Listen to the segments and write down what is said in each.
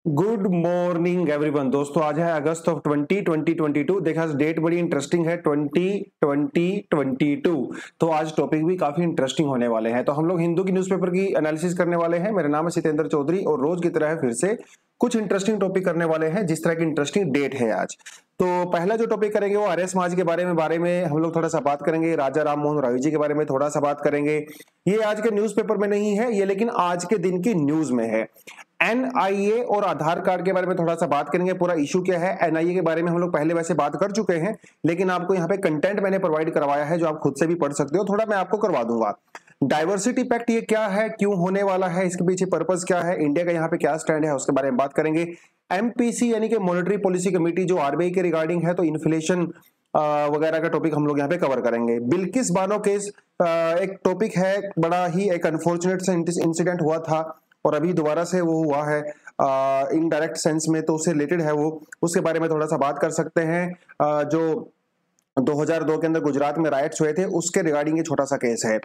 Good morning everyone. दोस्तों आज है अगस्त ऑफ 2022। देखा डेट बड़ी इंटरेस्टिंग है 2022। तो आज टॉपिक भी काफी इंटरेस्टिंग होने वाले हैं। तो हम लोग हिंदू की न्यूज़पेपर की एनालिसिस करने वाले हैं। मेरा नाम है सितेंद्र चौधरी और रोज की तरह फिर से कुछ इंटरेस्टिंग टॉपिक करने वाले हैं जिस तरह की इंटरेस्टिंग डेट है आज। तो पहला जो टॉपिक करेंगे वो आर्य समाज के बारे में हम लोग थोड़ा सा बात करेंगे। राजा राम मोहन राय जी के बारे में थोड़ा सा बात करेंगे। ये आज के न्यूज़पेपर में नहीं है ये, लेकिन आज के दिन की न्यूज में है। एनआईए और आधार कार्ड के बारे में थोड़ा सा बात करेंगे। पूरा इशू क्या है, एनआईए के बारे में हम लोग पहले वैसे बात कर चुके हैं, लेकिन आपको यहाँ पे कंटेंट मैंने प्रोवाइड करवाया है जो आप खुद से भी पढ़ सकते हो। थोड़ा मैं आपको करवा दूंगा। डाइवर्सिटी पैक्ट ये क्या है, क्यों होने वाला है, इसके पीछे पर्पस क्या है, इंडिया का यहाँ पे क्या स्टैंड है, उसके बारे में बात करेंगे। एमपीसी यानी कि मॉनेटरी पॉलिसी कमेटी जो आरबीआई के रिगार्डिंग है, तो इन्फ्लेशन वगैरह का टॉपिक हम लोग यहाँ पे कवर करेंगे। बिल्किस बानो केस एक टॉपिक है, बड़ा ही एक अनफॉर्चुनेट सा इंसिडेंट हुआ था और अभी दोबारा से वो हुआ है इनडायरेक्ट सेंस में, तो उससे रिलेटेड है वो, उसके बारे में थोड़ा सा बात कर सकते हैं। जो 2002 के अंदर गुजरात में राइट्स हुए थे उसके रिगार्डिंग ये छोटा सा केस है।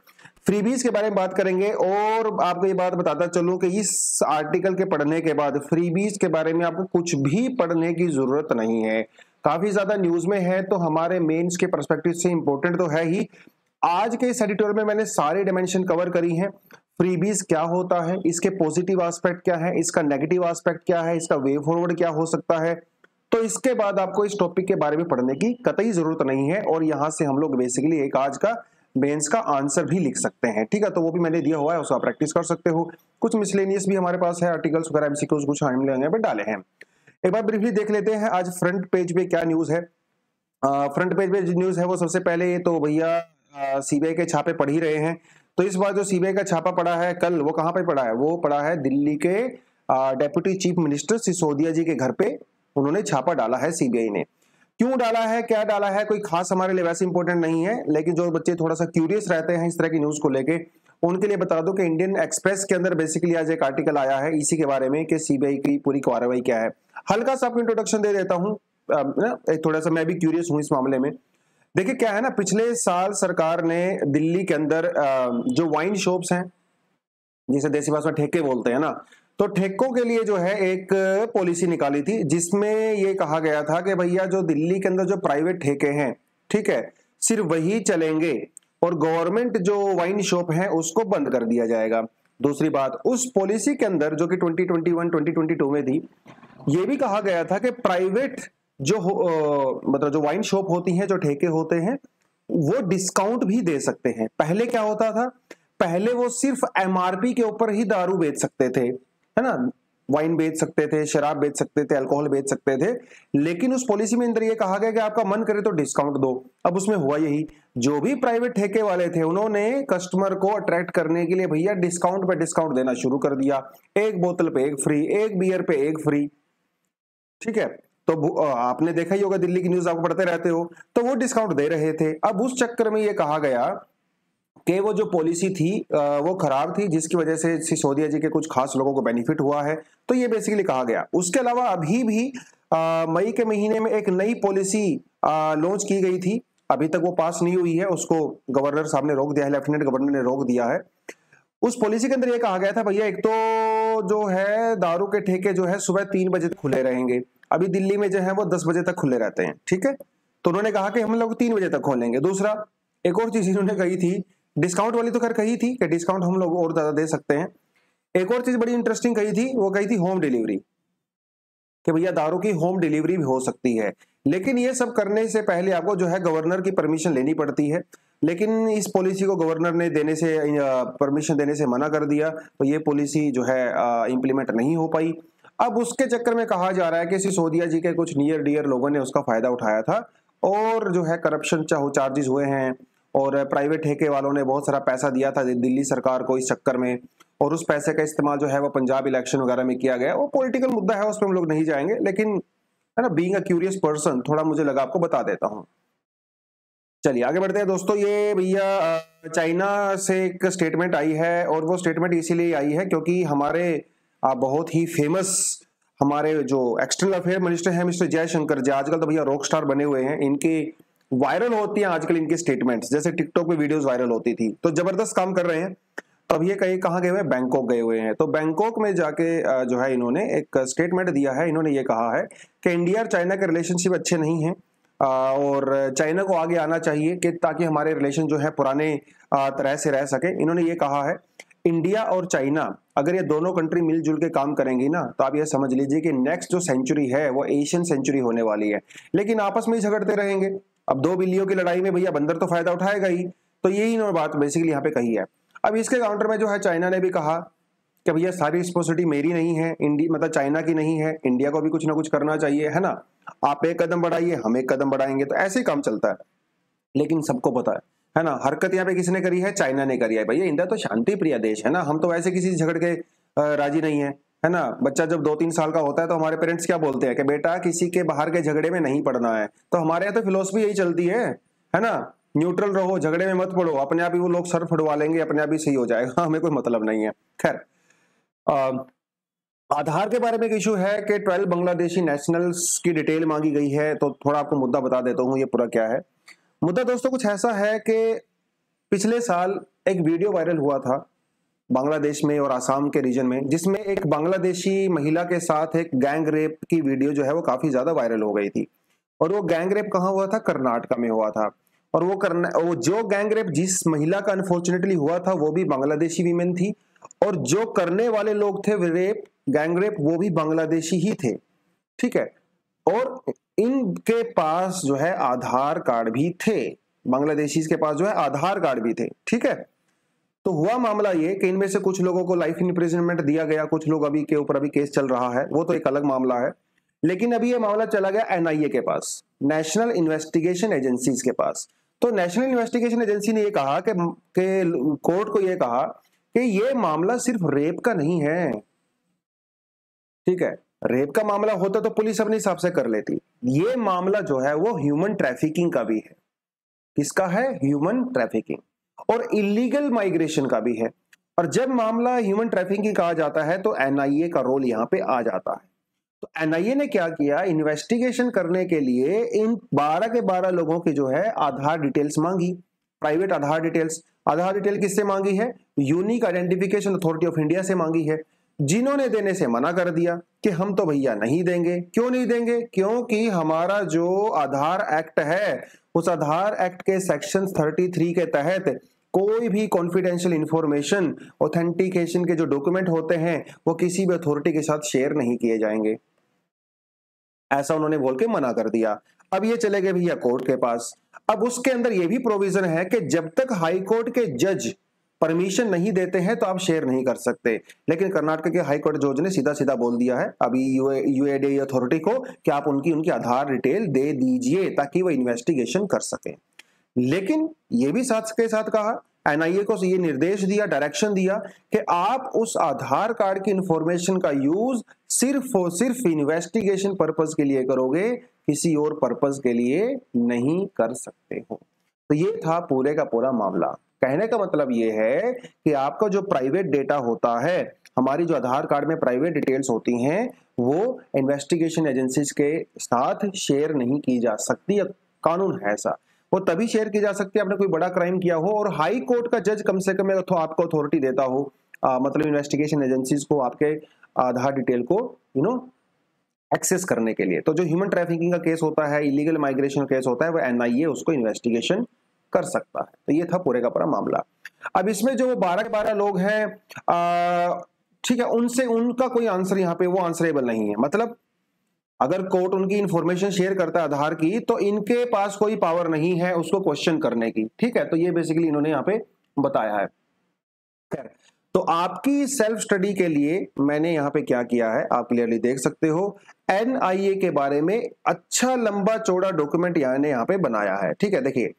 फ्रीबीज के बारे में बात करेंगे और आपको ये बात बताता चलूं कि इस आर्टिकल के पढ़ने के बाद फ्रीबीज के बारे में आपको कुछ भी पढ़ने की जरूरत नहीं है। काफी ज्यादा न्यूज में है तो हमारे मेंस के पर्सपेक्टिव से इंपॉर्टेंट तो है ही। आज के इस एडिटोरियल में मैंने सारी डायमेंशन कवर करी हैं। फ्रीबीज क्या होता है, इसके पॉजिटिव एस्पेक्ट क्या है, इसका नेगेटिव एस्पेक्ट क्या है, इसका वे फॉरवर्ड क्या हो सकता है। तो इसके बाद आपको इस टॉपिक के बारे में पढ़ने की कतई जरूरत नहीं है और यहां से हम लोग बेसिकली एक आज का मेंस का आंसर भी लिख सकते हैं। ठीक है, तो वो भी मैंने दिया हुआ है, उसको आप प्रैक्टिस कर सकते हो। कुछ मिसलेनियस भी हमारे पास है, आर्टिकल्स वगैरह एमसीक्यूज कुछ हमने पे डाले हैं। एक बार ब्रीफली देख लेते हैं आज फ्रंट पेज पे क्या न्यूज है। फ्रंट पेज पे जो न्यूज है वो सबसे पहले तो भैया सीबीआई के छापे पढ़ ही रहे हैं। तो इस बार जो सीबीआई का छापा पड़ा है कल, वो कहां पे पड़ा है, वो पड़ा है दिल्ली के डेप्यूटी चीफ मिनिस्टर सिसोदिया जी के घर पे। उन्होंने छापा डाला है सीबीआई ने। क्यों डाला है, क्या डाला है, कोई खास हमारे लिए वैसे इंपॉर्टेंट नहीं है, लेकिन जो बच्चे थोड़ा सा क्यूरियस रहते हैं इस तरह की न्यूज को लेके, उनके लिए बता दो कि इंडियन एक्सप्रेस के अंदर बेसिकली आज एक आर्टिकल आया है इसी के बारे में कि सीबीआई की पूरी कार्रवाई क्या है। हल्का सा आपको इंट्रोडक्शन दे देता हूं, थोड़ा सा मैं भी क्यूरियस हूं इस मामले में। देखिए क्या है ना, पिछले साल सरकार ने दिल्ली के अंदर जो वाइन शॉप्स हैं, जिसे देसी भाषा में ठेके बोलते हैं ना, तो ठेकों के लिए जो है एक पॉलिसी निकाली थी जिसमें ये कहा गया था कि भैया जो दिल्ली के अंदर जो प्राइवेट ठेके हैं, ठीक है, सिर्फ वही चलेंगे और गवर्नमेंट जो वाइन शॉप है उसको बंद कर दिया जाएगा। दूसरी बात, उस पॉलिसी के अंदर जो कि 2021-2022 में थी, ये भी कहा गया था कि प्राइवेट जो मतलब जो वाइन शॉप होती हैं, जो ठेके होते हैं, वो डिस्काउंट भी दे सकते हैं। पहले क्या होता था, पहले वो सिर्फ एमआरपी के ऊपर ही दारू बेच सकते थे, है ना, वाइन बेच सकते थे, शराब बेच सकते थे, अल्कोहल बेच सकते थे। लेकिन उस पॉलिसी में अंदर ये कहा गया कि आपका मन करे तो डिस्काउंट दो। अब उसमें हुआ यही, जो भी प्राइवेट ठेके वाले थे उन्होंने कस्टमर को अट्रैक्ट करने के लिए भैया डिस्काउंट पे डिस्काउंट देना शुरू कर दिया। एक बोतल पे एक फ्री, एक बियर पे एक फ्री, ठीक है। तो आपने देखा ही होगा, दिल्ली की न्यूज आपको पढ़ते रहते हो, तो वो डिस्काउंट दे रहे थे। अब उस चक्कर में ये कहा गया कि वो जो पॉलिसी थी वो खराब थी, जिसकी वजह से सिसोदिया जी के कुछ खास लोगों को बेनिफिट हुआ है, तो ये बेसिकली कहा गया। उसके अलावा अभी भी मई के महीने में एक नई पॉलिसी लॉन्च की गई थी, अभी तक वो पास नहीं हुई है, उसको गवर्नर साहब ने रोक दिया है, लेफ्टिनेंट गवर्नर ने रोक दिया है। उस पॉलिसी के अंदर ये कहा गया था भैया, एक तो जो है दारू के ठेके जो है सुबह 3 बजे तक खुले रहेंगे। अभी दिल्ली में जो है वो 10 बजे तक खुले रहते हैं, ठीक है, तो उन्होंने कहा कि हम लोग 3 बजे तक खोलेंगे। दूसरा, एक और चीज इन्होंने कही थी, डिस्काउंट वाली तो खैर कही थी कि डिस्काउंट हम लोग और ज्यादा दे सकते हैं। एक और चीज बड़ी इंटरेस्टिंग कही थी, वो कही थी होम डिलीवरी, कि भैया दारू की होम डिलीवरी भी हो सकती है। लेकिन ये सब करने से पहले आपको जो है गवर्नर की परमिशन लेनी पड़ती है, लेकिन इस पॉलिसी को गवर्नर ने देने से परमिशन देने से मना कर दिया, तो ये पॉलिसी जो है इंप्लीमेंट नहीं हो पाई। अब उसके चक्कर में कहा जा रहा है कि सिसोदिया जी के कुछ नियर डियर लोगों ने उसका फायदा उठाया था और जो है करप्शन चार्जेस हुए हैं और प्राइवेट ठेके वालों ने बहुत सारा पैसा दिया था दिल्ली सरकार को इस चक्कर में, और उस पैसे का इस्तेमाल जो है वो पंजाब इलेक्शन वगैरह में किया गया। वो पॉलिटिकल मुद्दा है, उस पर हम लोग नहीं जाएंगे, लेकिन है ना, बीइंग अ क्यूरियस पर्सन थोड़ा मुझे लगा आपको बता देता हूँ। चलिए आगे बढ़ते हैं दोस्तों। ये भैया चाइना से एक स्टेटमेंट आई है और वो स्टेटमेंट इसीलिए आई है क्योंकि हमारे बहुत ही फेमस हमारे जो एक्सटर्नल अफेयर मिनिस्टर हैं मिस्टर जयशंकर जी, आजकल तो भैया रॉक स्टार बने हुए हैं। इनके वायरल होती हैं आजकल इनके स्टेटमेंट्स, जैसे टिकटॉक पे वीडियोस वायरल होती थी, तो जबरदस्त काम कर रहे हैं। अब ये कहीं कहाँ गए हुए हैं, बैंकॉक गए हुए हैं। तो बैंकॉक में जाके जो है इन्होंने एक स्टेटमेंट दिया है। इन्होंने ये कहा है कि इंडिया और चाइना के रिलेशनशिप अच्छे नहीं हैं और चाइना को आगे आना चाहिए कि ताकि हमारे रिलेशन जो है पुराने तरह से रह सके। इन्होंने ये कहा है इंडिया और चाइना अगर ये दोनों कंट्री मिलजुल के काम करेंगी ना तो आप ये समझ लीजिए कि नेक्स्ट जो सेंचुरी है वो एशियन सेंचुरी होने वाली है। लेकिन आपस में ही झगड़ते रहेंगे। अब दो बिल्लियों की लड़ाई में भैया बंदर तो फायदा उठाएगा ही। तो यही इन्होंने बात बेसिकली यहाँ पे कही है। अब इसके काउंटर में जो है चाइना ने भी कहा कि भैया सारी रिस्पॉन्सिबिलिटी मेरी नहीं है, इंडिया मतलब चाइना की नहीं है, इंडिया को भी कुछ ना कुछ करना चाहिए, है ना। आप एक कदम बढ़ाइए, हम एक कदम बढ़ाएंगे, तो ऐसे ही काम चलता है। लेकिन सबको पता है ना, हरकत यहाँ पे किसने करी है, चाइना ने करी है। भैया इंडिया तो शांति प्रिय देश है ना, हम तो वैसे किसी से झगड़ के राजी नहीं है ना। बच्चा जब 2-3 साल का होता है तो हमारे पेरेंट्स क्या बोलते हैं कि बेटा किसी के बाहर के झगड़े में नहीं पड़ना है। तो हमारे यहाँ तो फिलोसफी यही चलती है ना, न्यूट्रल रहो, झगड़े में मत पड़ो, अपने आप ही वो लोग सर फुड़वा लेंगे, अपने आप ही सही हो जाएगा, हमें कोई मतलब नहीं है। खैर आधार के बारे में एक इशू है कि 12 बांग्लादेशी नेशनल्स की डिटेल मांगी गई है। तो थोड़ा आपको मुद्दा बता देता हूँ ये पूरा क्या है। मुद्दा दोस्तों कुछ ऐसा है कि पिछले साल एक वीडियो वायरल हुआ था बांग्लादेश में और आसाम के रीजन में, जिसमें एक बांग्लादेशी महिला के साथ एक गैंग रेप की वीडियो जो है वो काफी ज्यादा वायरल हो गई थी। और वो गैंग रेप कहाँ हुआ था, कर्नाटका में हुआ था। और वो जो गैंग रेप जिस महिला का अनफॉर्चुनेटली हुआ था वो भी बांग्लादेशी वीमेन थी, और जो करने वाले लोग थे रेप, गैंग रेप, वो भी बांग्लादेशी ही थे। ठीक है। और इनके पास जो है आधार कार्ड भी थे, बांग्लादेशी के पास जो है आधार कार्ड भी थे। ठीक है। तो हुआ मामला ये कि इनमें से कुछ लोगों को लाइफ इम्प्रिजनमेंट दिया गया, कुछ लोग अभी के ऊपर अभी केस चल रहा है, वो तो एक अलग मामला है। लेकिन अभी ये मामला चला गया एनआईए के पास, नेशनल इन्वेस्टिगेशन एजेंसीज के पास। तो नेशनल इन्वेस्टिगेशन एजेंसी ने ये कहा कि कोर्ट को ये कहा कि ये मामला सिर्फ रेप का नहीं है। ठीक है, रेप का मामला होता तो पुलिस अपने हिसाब से कर लेती। ये मामला जो है वो ह्यूमन ट्रैफिकिंग का भी है। किसका है, ह्यूमन ट्रैफिकिंग, और इलीगल माइग्रेशन का भी है। और जब मामला ह्यूमन ट्रैफिकिंग का आ जाता है तो एनआईए का रोल यहां पे आ जाता है। तो एनआईए ने क्या किया, इन्वेस्टिगेशन करने के लिए इन 12 के 12 लोगों की जो है आधार डिटेल्स मांगी, प्राइवेट आधार डिटेल्स। आधार डिटेल किससे मांगी है, unique identification authority of India से मांगी है, जिन्होंने देने से मना कर दिया कि हम तो भैया नहीं देंगे। क्यों नहीं देंगे, क्योंकि हमारा जो आधार एक्ट है उस आधार एक्ट के सेक्शन 33 के तहत कोई भी कॉन्फिडेंशियल इंफॉर्मेशन, ऑथेंटिकेशन के जो डॉक्यूमेंट होते हैं वो किसी भी अथॉरिटी के साथ शेयर नहीं किए जाएंगे। ऐसा उन्होंने बोल के मना कर दिया। अब ये चले गए भैया कोर्ट के पास। अब उसके अंदर ये भी प्रोविजन है कि जब तक हाई कोर्ट के जज परमिशन नहीं देते हैं तो आप शेयर नहीं कर सकते। लेकिन कर्नाटक के हाई कोर्ट जज ने सीधा सीधा बोल दिया है अभी यूएडी अथॉरिटी को कि आप उनकी आधार डिटेल दे दीजिए ताकि वो इन्वेस्टिगेशन कर सके। लेकिन ये भी साथ के साथ कहा, एनआईए को ये निर्देश दिया, डायरेक्शन दिया कि आप उस आधार कार्ड की इंफॉर्मेशन का यूज सिर्फ और सिर्फ इन्वेस्टिगेशन पर्पस के लिए करोगे, किसी और पर्पस के लिए नहीं कर सकते हो। तो ये था पूरे का पूरा मामला। कहने का मतलब ये है कि आपका जो प्राइवेट डेटा होता है, हमारी जो आधार कार्ड में प्राइवेट डिटेल्स होती हैं, वो इन्वेस्टिगेशन एजेंसीज के साथ शेयर नहीं की जा सकती। कानून है ऐसा, वो तभी शेयर की जा सकती है आपने कोई बड़ा क्राइम किया हो और हाई कोर्ट का जज कम से कम आपको अथॉरिटी देता हो, मतलब इन्वेस्टिगेशन एजेंसीज को आपके आधार डिटेल को एक्सेस करने के लिए। तो जो ह्यूमन ट्रैफिकिंग का केस होता है, इलीगल माइग्रेशन केस होता है, वो एनआईए उसको इन्वेस्टिगेशन कर सकता है। तो ये था पूरे का पूरा मामला। अब इसमें जो 12 के 12 लोग हैं, ठीक है, उनसे उनका कोई आंसर यहाँ पे वो आंसरेबल नहीं है। मतलब अगर कोर्ट उनकी इंफॉर्मेशन शेयर करता है आधार की तो इनके पास कोई पावर नहीं है उसको क्वेश्चन करने की। ठीक है, तो ये बेसिकली इन्होंने यहाँ पे बताया है। खैर, तो आपकी सेल्फ स्टडी के लिए मैंने यहाँ पे क्या किया है आप क्लियरली देख सकते हो। एनआईए के बारे में अच्छा लंबा चौड़ा डॉक्यूमेंट यहाँ पे बनाया है। ठीक है, देखिए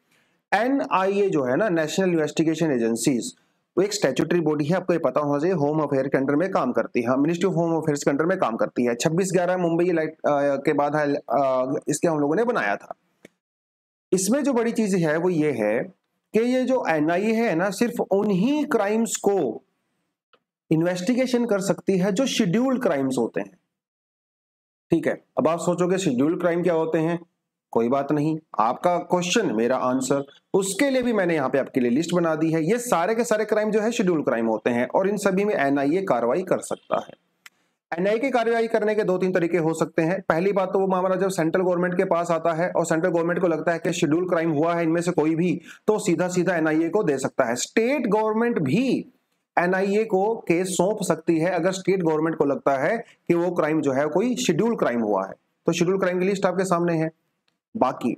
एनआईए जो है ना, नेशनल इन्वेस्टिगेशन एजेंसीज, वो एक स्टैट्यूटरी बॉडी है, आपको ये पता होना चाहिए, होम अफेयर के अंडर में काम करती है, मिनिस्ट्री ऑफ होम अफेयर्स के अंडर में काम करती है। 26/11 मुंबई लाइट के बाद इसके हम लोगों ने बनाया था। इसमें जो बड़ी चीज है वो ये है कि ये जो एनआईए है ना, सिर्फ उन्हीं क्राइम्स को इन्वेस्टिगेशन कर सकती है जो शेड्यूल्ड क्राइम्स होते हैं। ठीक है, अब आप सोचोगे शेड्यूल्ड क्राइम क्या होते हैं, कोई बात नहीं, आपका क्वेश्चन मेरा आंसर, उसके लिए भी मैंने यहाँ पे आपके लिए लिस्ट बना दी है। ये सारे के सारे क्राइम जो है शेड्यूल क्राइम होते हैं और इन सभी में एनआईए कार्रवाई कर सकता है। एनआईए की कार्रवाई करने के 2-3 तरीके हो सकते हैं। पहली बात तो वो मामला जब सेंट्रल गवर्नमेंट के पास आता है और सेंट्रल गवर्नमेंट को लगता है कि शेड्यूल क्राइम हुआ है इनमें से कोई भी, तो सीधा सीधा एनआईए को दे सकता है। स्टेट गवर्नमेंट भी एनआईए को केस सौंप सकती है अगर स्टेट गवर्नमेंट को लगता है कि वो क्राइम जो है कोई शेड्यूल क्राइम हुआ है। तो शेड्यूल क्राइम की लिस्ट आपके सामने है। बाकी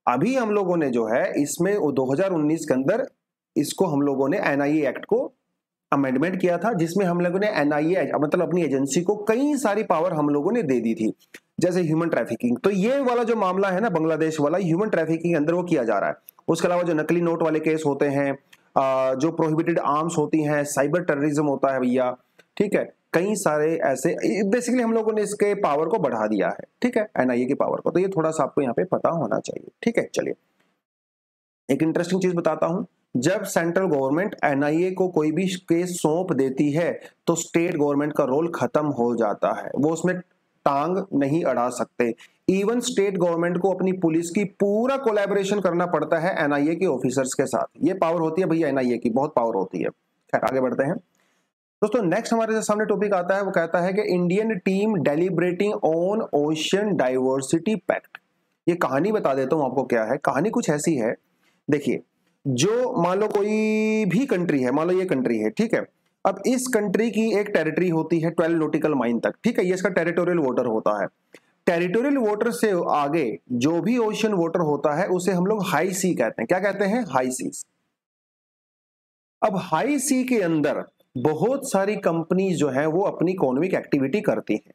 अभी हम लोगों ने जो है इसमें 2019 के अंदर इसको हम लोगों ने एनआईए एक्ट को अमेंडमेंट किया था, जिसमें हम लोगों ने एनआईए मतलब अपनी एजेंसी को कई सारी पावर हम लोगों ने दे दी थी, जैसे ह्यूमन ट्रैफिकिंग। तो ये वाला जो मामला है ना बांग्लादेश वाला, ह्यूमन ट्रैफिकिंग के अंदर वो किया जा रहा है। उसके अलावा जो नकली नोट वाले केस होते हैं, जो प्रोहिबिटेड आर्म्स होती हैं, साइबर टेररिज्म होता है भैया, ठीक है, कई सारे ऐसे बेसिकली हम लोगों ने इसके पावर को बढ़ा दिया है, ठीक है, एनआईए की पावर को। तो ये थोड़ा सा आपको यहाँ पे पता होना चाहिए, ठीक है। चलिए एक इंटरेस्टिंग चीज बताता हूं, जब सेंट्रल गवर्नमेंट एनआईए को कोई भी केस सौंप देती है तो स्टेट गवर्नमेंट का रोल खत्म हो जाता है, वो उसमें टांग नहीं अड़ा सकते। इवन स्टेट गवर्नमेंट को अपनी पुलिस की पूरा कोलैबोरेशन करना पड़ता है एनआईए के ऑफिसर्स के साथ। ये पावर होती है भैया एनआईए की, बहुत पावर होती है। खैर आगे बढ़ते हैं दोस्तों। नेक्स्ट हमारे सामने टॉपिक आता है, वो कहता है कि Indian team deliberating on ocean diversity pact. ये कहानी बता देता हूं आपको क्या है। कहानी कुछ ऐसी है, देखिए, जो मान लो कोई भी कंट्री है, मान लो ये कंट्री है, ठीक है, अब इस कंट्री की एक टेरिटरी होती है 12 नॉटिकल माइल तक, ठीक है, ये इसका टेरिटोरियल वाटर होता है। टेरिटोरियल वाटर से आगे जो भी ओशियन वाटर होता है उसे हम लोग हाई सी कहते हैं। क्या कहते हैं? High seas. अब हाई सी के अंदर बहुत सारी कंपनीज जो है वो अपनी इकोनॉमिक एक्टिविटी करती हैं।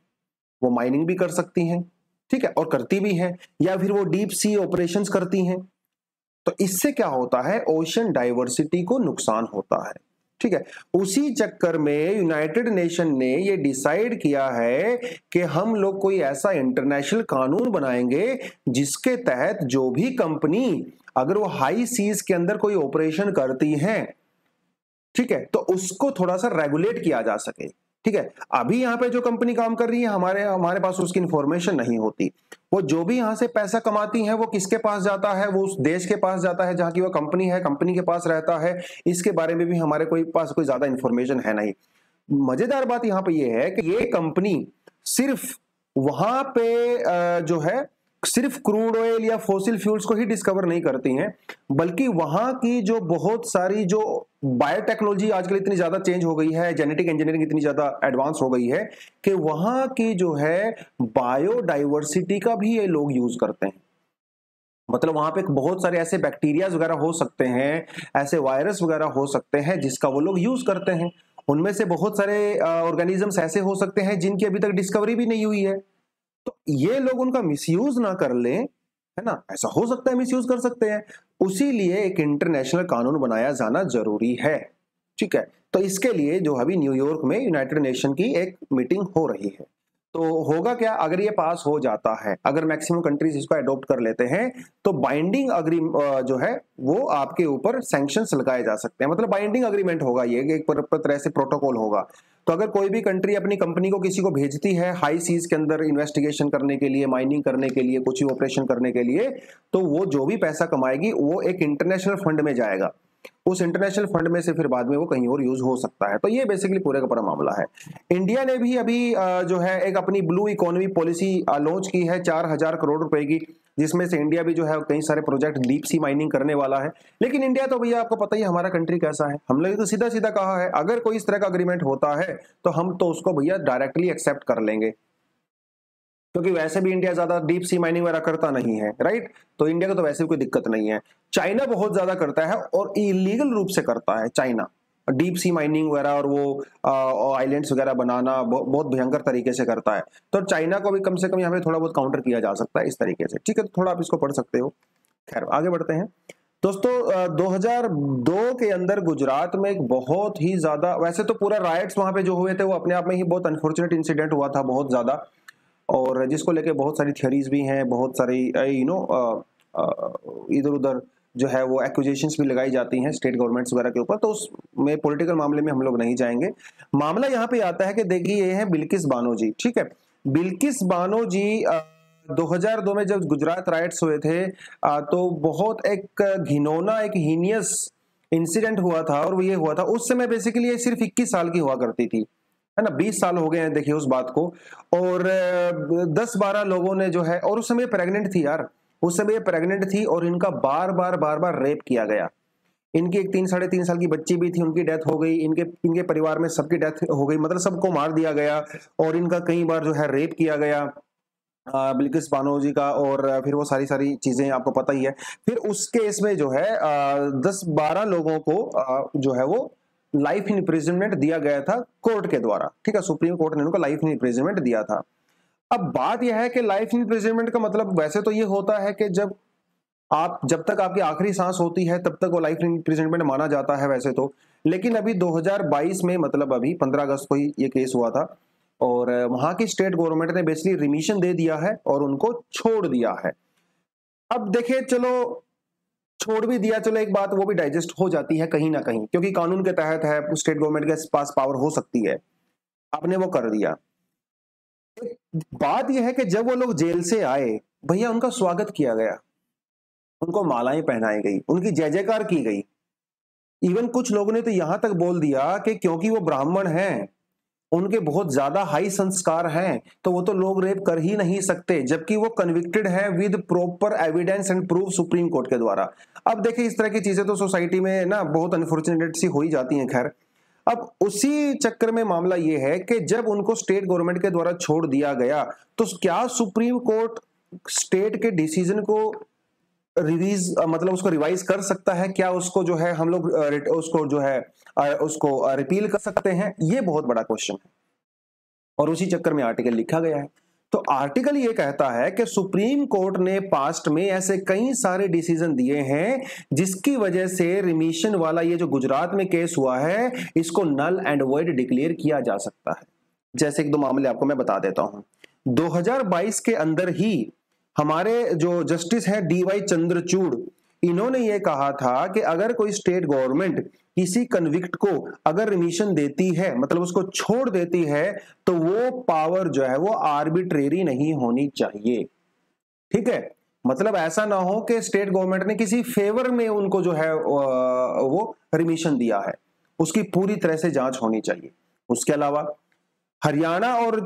वो माइनिंग भी कर सकती हैं, ठीक है, और करती भी हैं, या फिर वो डीप सी ऑपरेशंस करती हैं। तो इससे क्या होता है? ओशन डाइवर्सिटी को नुकसान होता है, ठीक है। उसी चक्कर में यूनाइटेड नेशन ने ये डिसाइड किया है कि हम लोग कोई ऐसा इंटरनेशनल कानून बनाएंगे जिसके तहत जो भी कंपनी अगर वो हाई सीज के अंदर कोई ऑपरेशन करती है, ठीक है, तो उसको थोड़ा सा रेगुलेट किया जा सके, ठीक है। अभी यहाँ पे जो कंपनी काम कर रही है हमारे पास उसकी इंफॉर्मेशन नहीं होती। वो जो भी यहाँ से पैसा कमाती है वो किसके पास जाता है? वो उस देश के पास जाता है जहां की वो कंपनी है, कंपनी के पास रहता है। इसके बारे में भी हमारे पास कोई ज्यादा इंफॉर्मेशन है नहीं। मजेदार बात यहाँ पे ये है कि ये कंपनी सिर्फ वहां पे जो है सिर्फ क्रूड ऑयल या फॉसिल फ्यूल्स को ही डिस्कवर नहीं करती हैं, बल्कि वहां की जो बहुत सारी जो बायोटेक्नोलॉजी आजकल इतनी ज्यादा चेंज हो गई है, जेनेटिक इंजीनियरिंग इतनी ज्यादा एडवांस हो गई है कि वहां की जो है बायोडाइवर्सिटी का भी ये लोग यूज करते हैं। मतलब वहां पे बहुत सारे ऐसे बैक्टीरिया वगैरह हो सकते हैं, ऐसे वायरस वगैरह हो सकते हैं जिसका वो लोग यूज करते हैं। उनमें से बहुत सारे ऑर्गेनिजम्स ऐसे हो सकते हैं जिनकी अभी तक डिस्कवरी भी नहीं हुई है। तो ये लोग उनका मिसयूज ना कर लें, है ना, ऐसा हो सकता है मिसयूज कर सकते हैं। उसी लिए एक इंटरनेशनल कानून बनाया जाना जरूरी है, ठीक है। तो इसके लिए जो अभी न्यूयॉर्क में यूनाइटेड नेशन की एक मीटिंग हो रही है। तो होगा क्या अगर ये पास हो जाता है, अगर मैक्सिमम कंट्रीज इसको अडॉप्ट कर लेते हैं, तो बाइंडिंग जो है वो आपके ऊपर सैंक्शंस लगाए जा सकते हैं। मतलब बाइंडिंग अग्रीमेंट होगा, ये एक तरह से प्रोटोकॉल होगा। तो अगर कोई भी कंट्री अपनी कंपनी को किसी को भेजती है हाई सीज के अंदर इन्वेस्टिगेशन करने के लिए, माइनिंग करने के लिए, कुछ ही ऑपरेशन करने के लिए, तो वो जो भी पैसा कमाएगी वो एक इंटरनेशनल फंड में जाएगा। उस इंटरनेशनल फंड में से फिर बाद में वो कहीं और यूज हो सकता है। तो ये बेसिकली पूरे का पूरा मामला है। इंडिया ने भी अभी जो है एक अपनी ब्लू इकोनॉमी पॉलिसी लॉन्च की है 4000 करोड़ रुपए की, जिसमें से इंडिया भी जो है कई सारे प्रोजेक्ट डीप सी माइनिंग करने वाला है। लेकिन इंडिया तो भैया आपको पता ही हमारा कंट्री कैसा है, हम लोग तो सीधा सीधा कहा है अगर कोई इस तरह का अग्रीमेंट होता है तो हम तो उसको भैया डायरेक्टली एक्सेप्ट कर लेंगे, क्योंकि वैसे भी इंडिया ज्यादा डीप सी माइनिंग वगैरह करता नहीं है, राइट। तो इंडिया को तो वैसे भी कोई दिक्कत नहीं है। चाइना बहुत ज्यादा करता है और इलीगल रूप से करता है चाइना, डीप सी माइनिंग वगैरह और वो आइलैंड्स वगैरह बनाना बहुत भयंकर तरीके से करता है। तो चाइना को भी कम से कम यहाँ पे थोड़ा बहुत काउंटर किया जा सकता है इस तरीके से, ठीक है। तो थोड़ा आप इसको पढ़ सकते हो। खैर आगे बढ़ते हैं दोस्तों। 2002 के अंदर गुजरात में एक बहुत ही ज्यादा, वैसे तो पूरा राइट्स वहां पे जो हुए थे वो अपने आप में ही बहुत अनफॉर्चुनेट इंसिडेंट हुआ था, बहुत ज्यादा, और जिसको लेके बहुत सारी थियरीज भी हैं, बहुत सारी इधर उधर जो है वो एक्यूजेशंस भी लगाई जाती हैं स्टेट गवर्नमेंट्स वगैरह के ऊपर। तो उसमें पॉलिटिकल मामले में हम लोग नहीं जाएंगे। मामला यहाँ पे आता है कि देखिए ये है बिल्किस बानो जी, ठीक है। बिल्किस बानो जी 2002 में जब गुजरात राइट्स हुए थे तो बहुत एक घिनौना, एक हीनियस इंसिडेंट हुआ था, और वो ये हुआ था उस समय बेसिकली ये सिर्फ 21 साल की हुआ करती थी, है ना। 20 साल हो गए हैं देखिए उस बात को, और 10-12 लोगों ने जो है, और उस समय प्रेग्नेंट थी यार, उस समय ये प्रेग्नेंट थी और इनका बार बार रेप किया गया। इनकी एक 3-3.5 साल की बच्ची भी थी, उनकी डेथ हो गई, इनके इनके परिवार में सबकी डेथ हो गई, मतलब सबको मार दिया गया, और इनका कई बार जो है रेप किया गया बिल्किस बानो जी का, और फिर वो सारी सारी चीजें आपको पता ही है। फिर उस केस में जो है 10-12 लोगों को जो है वो लाइफ इन इम्प्रिजनमेंट दिया गया था कोर्ट के द्वारा, ठीक है, सुप्रीम कोर्ट ने उनको लाइफ इन इम्प्रिजनमेंट दिया था। अब बात यह है कि लाइफ इन इम्प्रिजनमेंट का मतलब वैसे तो ये होता है कि जब तक आपकी आखिरी सांस होती है तब तक वो लाइफ इम्प्रिजनमेंट माना जाता है वैसे तो, लेकिन अभी 2022 में, मतलब अभी 15 अगस्त को ही ये केस हुआ था, और वहां की स्टेट गवर्नमेंट ने बेसिकली रिमिशन दे दिया है और उनको छोड़ दिया है। अब देखिए, चलो छोड़ भी दिया, चलो एक बात वो भी डाइजेस्ट हो जाती है कहीं ना कहीं, क्योंकि कानून के तहत है, स्टेट गवर्नमेंट के पास पावर हो सकती है, आपने वो कर दिया। बात यह है कि जब वो लोग जेल से आए, भैया उनका स्वागत किया गया, उनको मालाएं पहनाई गई, उनकी जय जयकार की गई। इवन कुछ लोगों ने तो यहां तक बोल दिया कि क्योंकि वो ब्राह्मण हैं, उनके बहुत ज्यादा हाई संस्कार हैं, तो वो तो लोग रेप कर ही नहीं सकते, जबकि वो कन्विक्टेड है with proper evidence and proof supreme court के द्वारा। अब देखिए इस तरह की चीजें तो सोसाइटी में ना बहुत अनफॉर्चुनेट सी हो ही जाती हैं। खैर, अब उसी चक्कर में मामला ये है कि जब उनको स्टेट गवर्नमेंट के द्वारा छोड़ दिया गया, तो क्या सुप्रीम कोर्ट स्टेट के डिसीजन को मतलब उसको रिवाइज कर सकता है? क्या उसको जो है हम लोग उसको जो है उसको रिपील कर सकते हैं? ये बहुत बड़ा क्वेश्चन है, और उसी चक्कर में आर्टिकल लिखा गया है। तो आर्टिकल ये कहता है कि सुप्रीम कोर्ट ने पास्ट में ऐसे कई सारे डिसीजन दिए हैं जिसकी वजह से रिमिशन वाला ये जो गुजरात में केस हुआ है, इसको नल एंड वॉइड डिक्लेयर किया जा सकता है। जैसे एक दो मामले आपको मैं बता देता हूं। 2022 के अंदर ही हमारे जो जस्टिस हैं DY चंद्रचूड़, इन्होंने ये कहा था कि अगर कोई स्टेट गवर्नमेंट किसी कन्विक्ट को अगर रिमिशन देती है, मतलब उसको छोड़ देती है, तो वो पावर जो है वो आर्बिट्रेरी नहीं होनी चाहिए, ठीक है। मतलब ऐसा ना हो कि स्टेट गवर्नमेंट ने किसी फेवर में उनको जो है वो रिमिशन दिया है, उसकी पूरी तरह से जांच होनी चाहिए। उसके अलावा हरियाणा और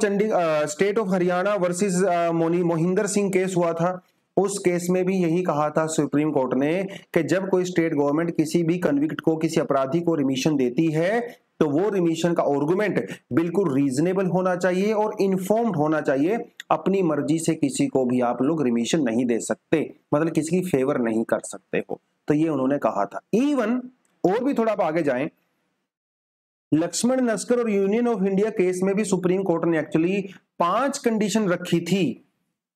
state of Haryana versus Mohinder Singh case हुआ था, उस केस में भी यही कहा था सुप्रीम कोर्ट ने कि जब कोई स्टेट गवर्नमेंट किसी भी कन्विक्ट को, किसी अपराधी को रिमिशन देती है, तो वो रिमिशन का आर्गुमेंट बिल्कुल रीजनेबल होना चाहिए और इन्फॉर्म्ड होना चाहिए। अपनी मर्जी से किसी को भी आप लोग रिमिशन नहीं दे सकते, मतलब किसी की फेवर नहीं कर सकते हो, तो ये उन्होंने कहा था। इवन और भी थोड़ा आप आगे जाएं, लक्ष्मण नस्कर और यूनियन ऑफ इंडिया केस में भी सुप्रीम कोर्ट ने एक्चुअली 5 कंडीशन रखी थी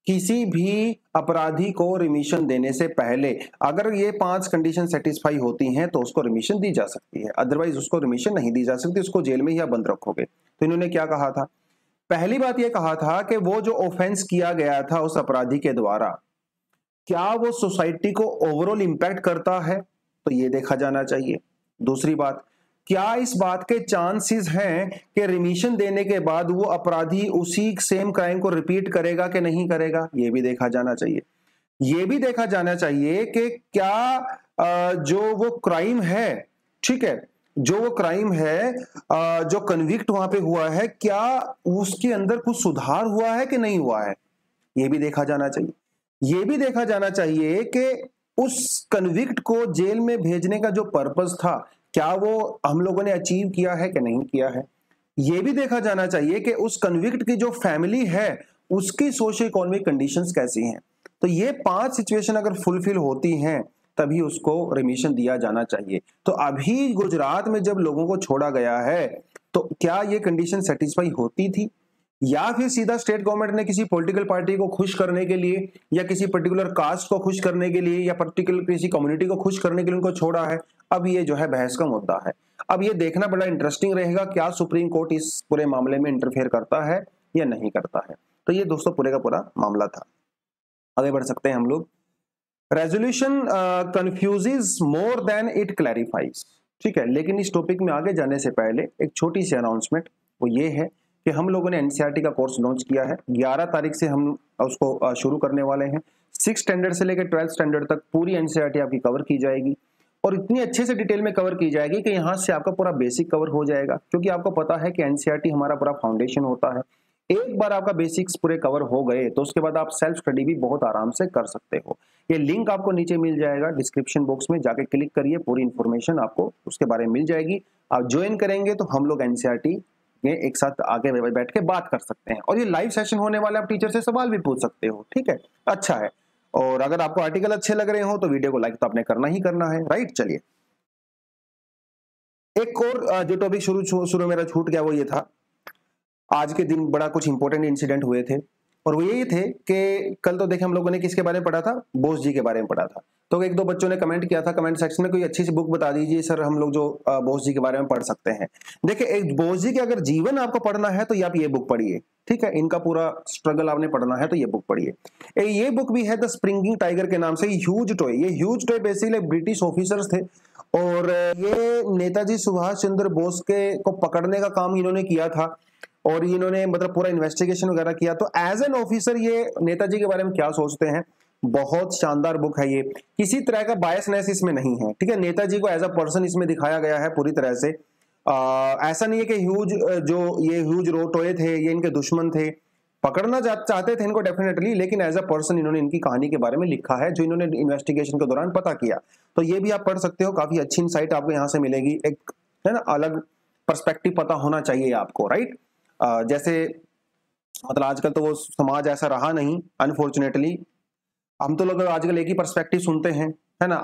किसी भी अपराधी को रिमिशन देने से पहले। अगर ये 5 कंडीशन सेटिस्फाई होती हैं तो उसको रिमिशन दी जा सकती है, अदरवाइज उसको रिमिशन नहीं दी जा सकती, उसको जेल में ही आप बंद रखोगे। तो इन्होंने क्या कहा था? पहली बात यह कहा था कि वो जो ऑफेंस किया गया था उस अपराधी के द्वारा, क्या वो सोसाइटी को ओवरऑल इंपैक्ट करता है, तो ये देखा जाना चाहिए। दूसरी बात, क्या इस बात के चांसेस हैं कि रिमिशन देने के बाद वो अपराधी उसी सेम क्राइम को रिपीट करेगा कि नहीं करेगा, ये भी देखा जाना चाहिए। ये भी देखा जाना चाहिए कि क्या जो वो क्राइम है, ठीक है, जो वो क्राइम है जो कन्विक्ट वहां पे हुआ है, क्या उसके अंदर कुछ सुधार हुआ है कि नहीं हुआ है, ये भी देखा जाना चाहिए। ये भी देखा जाना चाहिए कि उस कन्विक्ट को जेल में भेजने का जो पर्पस था, क्या वो हम लोगों ने अचीव किया है कि नहीं किया है। यह भी देखा जाना चाहिए कि उस कन्विक्ट की जो फैमिली है उसकी सोशो इकोनॉमिक कंडीशंस कैसी हैं। तो ये 5 सिचुएशन अगर फुलफिल होती हैं तभी उसको रिमिशन दिया जाना चाहिए। तो अभी गुजरात में जब लोगों को छोड़ा गया है, तो क्या ये कंडीशन सेटिस्फाई होती थी, या फिर सीधा स्टेट गवर्नमेंट ने किसी पॉलिटिकल पार्टी को खुश करने के लिए, या किसी पर्टिकुलर कास्ट को खुश करने के लिए, या पर्टिकुलर किसी कम्युनिटी को खुश करने के लिए उनको छोड़ा है? अब ये जो है बहस का मुद्दा है। अब ये देखना बड़ा इंटरेस्टिंग रहेगा, क्या सुप्रीम कोर्ट इस पूरे मामले में इंटरफेयर करता है या नहीं करता है। तो ये दोस्तों पूरे का पूरा मामला था। आगे बढ़ सकते हैं हम लोग। Resolution confuses more than it clarifies, ठीक है। लेकिन इस टॉपिक में आगे जाने से पहले एक छोटी सी अनाउंसमेंट, वो ये है कि हम लोगों ने एनसीईआरटी का कोर्स लॉन्च किया है। 11 तारीख से हम उसको शुरू करने वाले हैं। 6 स्टैंडर्ड से लेकर 12 स्टैंडर्ड तक पूरी एनसीईआरटी आपकी कवर की जाएगी और इतनी अच्छे से डिटेल में कवर की जाएगी कि यहाँ से आपका पूरा बेसिक कवर हो जाएगा, क्योंकि आपको पता है कि एनसीईआरटी हमारा पूरा फाउंडेशन होता है। एक बार आपका बेसिक्स पूरे कवर हो गए तो उसके बाद आप सेल्फ स्टडी भी बहुत आराम से कर सकते हो। ये लिंक आपको नीचे मिल जाएगा डिस्क्रिप्शन बॉक्स में, जाके क्लिक करिए, पूरी इंफॉर्मेशन आपको उसके बारे में मिल जाएगी। आप ज्वाइन करेंगे तो हम लोग एनसीईआरटी में एक साथ आगे बैठ के बात कर सकते हैं और ये लाइव सेशन होने वाला, आप टीचर से सवाल भी पूछ सकते हो। ठीक है, अच्छा है। और अगर आपको आर्टिकल अच्छे लग रहे हो तो वीडियो को लाइक तो आपने करना ही करना है, राइट। चलिए, एक और जो टॉपिक शुरू मेरा छूट गया वो ये था, आज के दिन बड़ा कुछ इंपॉर्टेंट इंसिडेंट हुए थे और वो यही थे कि कल तो देखे हम लोगों ने किसके बारे में पढ़ा था, बोस जी के बारे में पढ़ा था। तो एक दो बच्चों ने कमेंट किया था कमेंट सेक्शन में, कोई अच्छी सी बुक बता दीजिए सर, हम लोग जो बोस जी के बारे में पढ़ सकते हैं। देखिए, एक बोस जी के अगर जीवन आपको पढ़ना है तो आप ये बुक पढ़िए। ठीक है, इनका पूरा स्ट्रगल आपने पढ़ना है तो ये बुक पढ़िए। ये बुक भी है द स्प्रिंगिंग टाइगर के नाम से। ह्यूज टॉय, ये huge toy basically British officers थे और ये नेताजी सुभाष चंद्र बोस के को पकड़ने का काम इन्होंने किया था और इन्होंने मतलब पूरा इन्वेस्टिगेशन वगैरह किया। तो एज एन ऑफिसर ये नेताजी के बारे में क्या सोचते हैं, बहुत शानदार बुक है ये। किसी तरह का बायसनेस इसमें नहीं है। ठीक है, नेताजी को एज अ पर्सन इसमें दिखाया गया है पूरी तरह से। ऐसा नहीं है कि ह्यूज रोटोए थे, ये इनके दुश्मन थे, पकड़ना चाहते थे इनको डेफिनेटली, लेकिन एज अ पर्सन इन्होंने इनकी कहानी के बारे में लिखा है जो इन्होंने इन्वेस्टिगेशन के दौरान पता किया। तो ये भी आप पढ़ सकते हो, काफी अच्छी इंसाइट आपको यहाँ से मिलेगी। एक है ना अलग पर्सपेक्टिव पता होना चाहिए आपको, राइट। जैसे मतलब आजकल तो वो समाज ऐसा रहा नहीं, अनफॉर्चुनेटली। हम तो लोग आजकल एक ही पर्सपेक्टिव सुनते हैं, है ना,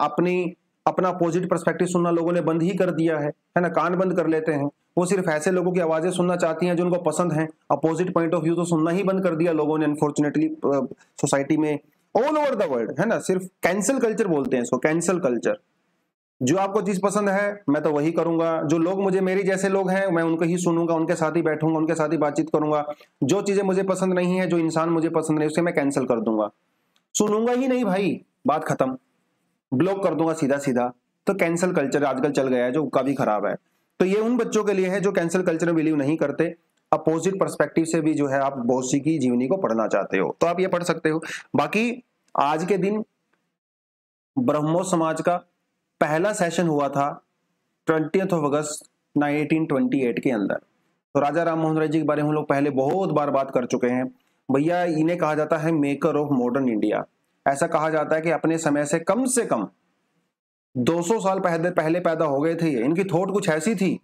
अपना अपोजिट पर्सपेक्टिव सुनना लोगों ने बंद ही कर दिया है ना, कान बंद कर लेते हैं। वो सिर्फ ऐसे लोगों की आवाजें सुनना चाहती हैं जो उनको पसंद है। अपोजिट पॉइंट ऑफ व्यू तो सुनना ही बंद कर दिया लोगों ने अनफॉर्चुनेटली सोसाइटी में, ऑल ओवर द वर्ल्ड, है ना। सिर्फ कैंसिल कल्चर बोलते हैं इसको, कैंसिल कल्चर। जो आपको चीज पसंद है मैं तो वही करूंगा, जो लोग मुझे मेरी जैसे लोग हैं मैं उनको ही सुनूंगा, उनके साथ ही बैठूंगा, उनके साथ ही बातचीत करूंगा। जो चीजें मुझे पसंद नहीं है, जो इंसान मुझे पसंद नहीं, उसे मैं कैंसिल कर दूंगा, सुनूंगा ही नहीं भाई, बात खत्म, ब्लॉक कर दूंगा सीधा सीधा। तो कैंसिल कल्चर आजकल चल गया है जो काफी खराब है। तो ये उन बच्चों के लिए है जो कैंसिल कल्चर में बिलीव नहीं करते, अपोजिट पर्सपेक्टिव से भी जो है आप बोस जी की जीवनी को पढ़ना चाहते हो तो आप ये पढ़ सकते हो। बाकी आज के दिन ब्रह्मो समाज का पहला सेशन हुआ था 20 अगस्त 1928 के अंदर। तो राजा राम मोहन राय जी के बारे में हम लोग पहले बहुत बार बात कर चुके हैं। भैया इन्हें कहा जाता है मेकर ऑफ मॉडर्न इंडिया। ऐसा कहा जाता है कि अपने समय से कम 200 साल पहले पैदा हो गए थे। इनकी थॉट कुछ ऐसी थी।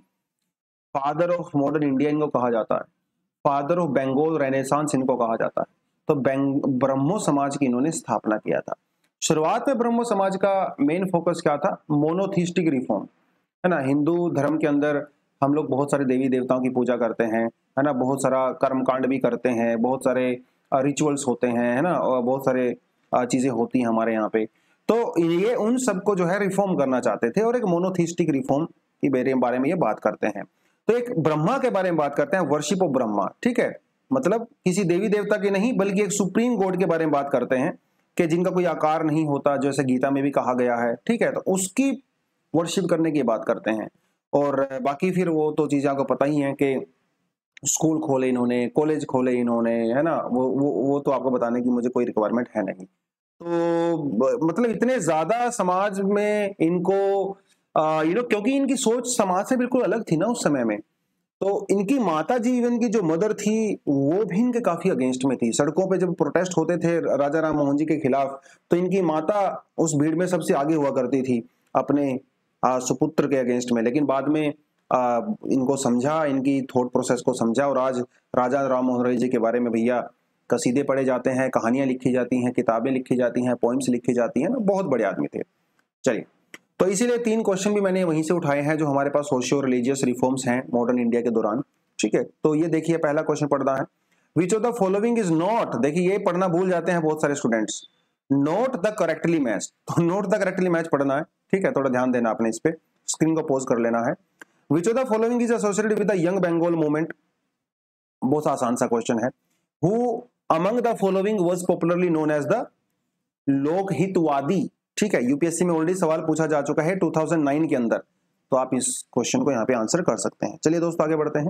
फादर ऑफ मॉडर्न इंडिया इनको कहा जाता है, फादर ऑफ बंगाल रेनेसांस इनको कहा जाता है। तो ब्रह्मो समाज की इन्होंने स्थापना किया था। शुरुआत में ब्रह्मो समाज का मेन फोकस क्या था, मोनोथिस्टिक रिफॉर्म, है ना। हिंदू धर्म के अंदर हम लोग बहुत सारे देवी देवताओं की पूजा करते हैं, है ना, बहुत सारा कर्मकांड भी करते हैं, बहुत सारे रिचुअल्स होते हैं, है ना, और बहुत सारे चीजें होती हैं हमारे यहाँ पे। तो ये उन सबको जो है रिफॉर्म करना चाहते थे और एक मोनोथिस्टिक रिफॉर्म के बारे में ये बात करते हैं। तो एक ब्रह्मा के बारे में बात करते हैं, वर्शिप ऑफ ब्रह्मा। ठीक है, मतलब किसी देवी देवता की नहीं बल्कि एक सुप्रीम गॉड के बारे में बात करते हैं कि जिनका कोई आकार नहीं होता, जैसे गीता में भी कहा गया है। ठीक है, तो उसकी वर्शिप करने की बात करते हैं। और बाकी फिर वो तो चीजें आपको पता ही है कि स्कूल खोले इन्होंने, कॉलेज खोले इन्होंने, है ना। वो तो आपको बताने की मुझे कोई रिक्वायरमेंट है नहीं। तो मतलब इतने ज्यादा समाज में इनको क्योंकि इनकी सोच समाज से बिल्कुल अलग थी ना उस समय में। तो इनकी माता जी, इवन की जो मदर थी, वो भी इनके काफी अगेंस्ट में थी। सड़कों पे जब प्रोटेस्ट होते थे राजा राम मोहन जी के खिलाफ, तो इनकी माता उस भीड़ में सबसे आगे हुआ करती थी अपने सुपुत्र के अगेंस्ट में। लेकिन बाद में इनको समझा, इनकी थॉट प्रोसेस को समझा और आज राजा राम मोहन राय जी के बारे में भैया कसीदे पढ़े जाते हैं, कहानियां लिखी जाती हैं, किताबें लिखी जाती हैं, पोइम्स लिखी जाती हैं ना। बहुत बड़े आदमी थे। चलिए, तो इसीलिए 3 क्वेश्चन भी मैंने वहीं से उठाए हैं जो हमारे पास सोशियो रिलीजियस रिफॉर्म्स हैं मॉडर्न इंडिया के दौरान। ठीक है, तो ये देखिए पहला क्वेश्चन पढ़ना है, which of the following is not, देखिए ये पढ़ना भूल जाते हैं बहुत सारे students, note the correctly match. तो नोट द करेक्टली मैच पढ़ना है। ठीक है, थोड़ा ध्यान देना आपने इस पे, स्क्रीन को पॉज कर लेना है। Which of the following is associated with the young Bengal movement, बहुत आसान सा क्वेश्चन है। Who among the following was popularly known as the Lokhitwadi. ठीक है, यूपीएससी में ऑलरेडी सवाल पूछा जा चुका है 2009 के अंदर, तो आप इस क्वेश्चन को यहाँ पे आंसर कर सकते हैं। चलिए दोस्तों आगे बढ़ते हैं।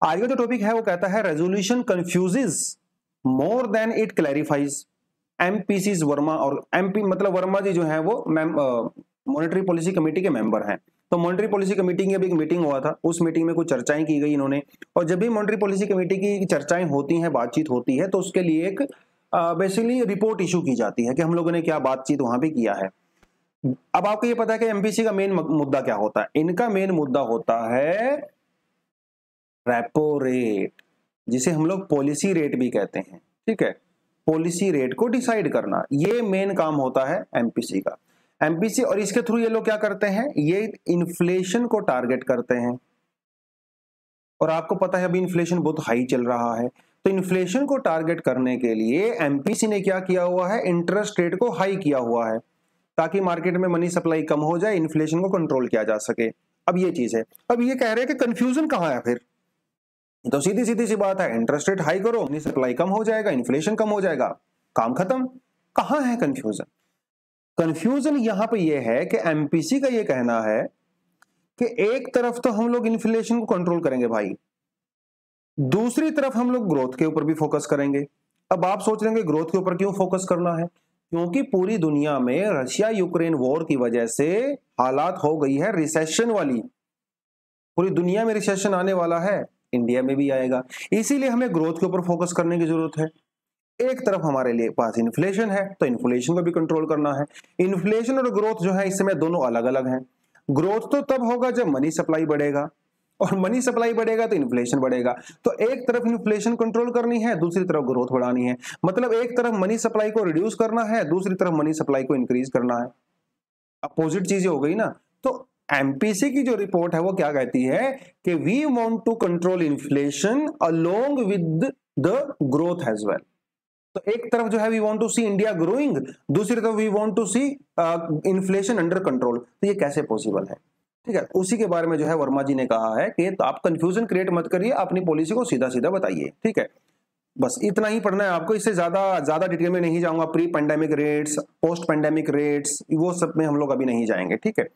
आज का जो टॉपिक है वो कहता है resolution confuses more than it clarifies. MPC Verma, और एमपी मतलब वर्मा जी जो है वो मॉनेटरी पॉलिसी कमेटी के मेंबर हैं। तो मॉनेटरी पॉलिसी कमेटी की अभी एक मीटिंग हुआ था, उस मीटिंग में कुछ चर्चाएं की गई इन्होंने, और जब भी मॉनेटरी पॉलिसी कमेटी की चर्चाएं होती हैं, बातचीत होती है, तो उसके लिए एक बेसिकली रिपोर्ट इशू की जाती है कि हम लोगों ने क्या बातचीत वहां पे किया है। अब आपको ये पता है कि एमपीसी का मेन मुद्दा क्या होता है? इनका मेन मुद्दा होता है रेपो रेट, जिसे हम लोग पॉलिसी रेट भी कहते हैं। ठीक है, पॉलिसी रेट को डिसाइड करना, ये मेन काम होता है एमपीसी का। एमपीसी, और इसके थ्रू ये लोग क्या करते हैं, ये इन्फ्लेशन को टारगेट करते हैं। और आपको पता है अभी इन्फ्लेशन बहुत हाई चल रहा है, तो इन्फ्लेशन को टारगेट करने के लिए एमपीसी ने क्या किया हुआ है, इंटरेस्ट रेट को हाई किया हुआ है, ताकि मार्केट में मनी सप्लाई कम हो जाए, इन्फ्लेशन को कंट्रोल किया जा सके। अब ये चीज है, अब ये कह रहे हैं कि कंफ्यूजन कहां है फिर? तो सीधी सीधी सी बात है, इंटरेस्ट रेट हाई करो, मनी सप्लाई कम हो जाएगा, इन्फ्लेशन कम हो जाएगा, काम खत्म। कहां है कंफ्यूजन? कंफ्यूजन यहां पे ये है कि एमपीसी का ये कहना है कि एक तरफ तो हम लोग इन्फ्लेशन को कंट्रोल करेंगे भाई, दूसरी तरफ हम लोग ग्रोथ के ऊपर भी फोकस करेंगे। अब आप सोच रहे हैं ग्रोथ के ऊपर क्यों फोकस करना है? क्योंकि पूरी दुनिया में रशिया यूक्रेन वॉर की वजह से हालात हो गई है रिसेशन वाली। पूरी दुनिया में रिसेशन आने वाला है, इंडिया में भी आएगा, इसीलिए हमें ग्रोथ के ऊपर फोकस करने की जरूरत है। एक तरफ हमारे लिए पास इन्फ्लेशन है, तो इन्फ्लेशन को भी कंट्रोल करना है। इन्फ्लेशन और ग्रोथ जो है इस समय दोनों अलग अलग हैं। ग्रोथ तो तब होगा जब मनी सप्लाई बढ़ेगा, और मनी सप्लाई बढ़ेगा तो इन्फ्लेशन बढ़ेगा। तो एक तरफ इन्फ्लेशन कंट्रोल करनी है, दूसरी तरफ ग्रोथ बढ़ानी है। मतलब एक तरफ मनी सप्लाई को रिड्यूस करना है, दूसरी तरफ मनी सप्लाई को इंक्रीज करना है। अपोजिट चीजें हो गई ना। तो एमपीसी की जो रिपोर्ट है वो क्या कहती है कि we want to control inflation along with the growth as well. तो एक तरफ जो है we want to see India growing, दूसरी तरफ we want to see inflation under control. तो ये कैसे पॉसिबल है? ठीक है, उसी के बारे में जो है वर्मा जी ने कहा है कि तो आप कंफ्यूजन क्रिएट मत करिए, अपनी पॉलिसी को सीधा सीधा बताइए। ठीक है, बस इतना ही पढ़ना है आपको, इससे ज्यादा ज्यादा डिटेल में नहीं जाऊंगा। Pre pandemic rates, post pandemic rates, वो सब में हम लोग अभी नहीं जाएंगे। ठीक है,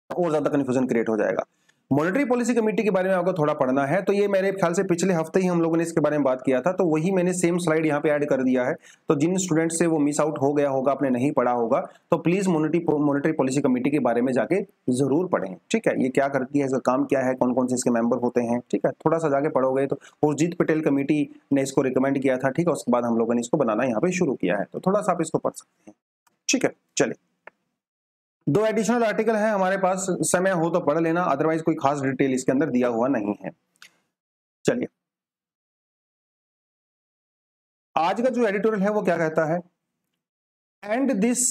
और ज्यादा कंफ्यूजन क्रिएट हो जाएगा। मॉनेटरी पॉलिसी कमेटी के बारे में आपको थोड़ा पढ़ना है, तो ये मेरे ख्याल से पिछले हफ्ते ही हम लोगों ने इसके बारे में बात किया था, तो वही मैंने सेम स्लाइड यहाँ पे ऐड कर दिया है। तो जिन स्टूडेंट्स से वो मिस आउट हो गया होगा, आपने नहीं पढ़ा होगा, तो प्लीज मॉनेटरी पॉलिसी कमेटी के बारे में जाके जरूर पढ़ें। ठीक है, ये क्या करती है, इसका काम क्या है, कौन कौन से इसके मेंबर होते हैं। ठीक है, थोड़ा सा जाके पढ़ोगे तो उर्जित पटेल कमेटी ने इसको रिकमेंड किया था। ठीक है, उसके बाद हम लोगों ने इसको बनाना यहाँ पे शुरू किया है, तो थोड़ा सा आप इसको पढ़ सकते हैं। ठीक है, चलिए, 2 एडिशनल आर्टिकल है हमारे पास, समय हो तो पढ़ लेना, अदरवाइज कोई खास डिटेल इसके अंदर दिया हुआ नहीं है। चलिए, आज का जो एडिटोरियल है वो क्या कहता है, and this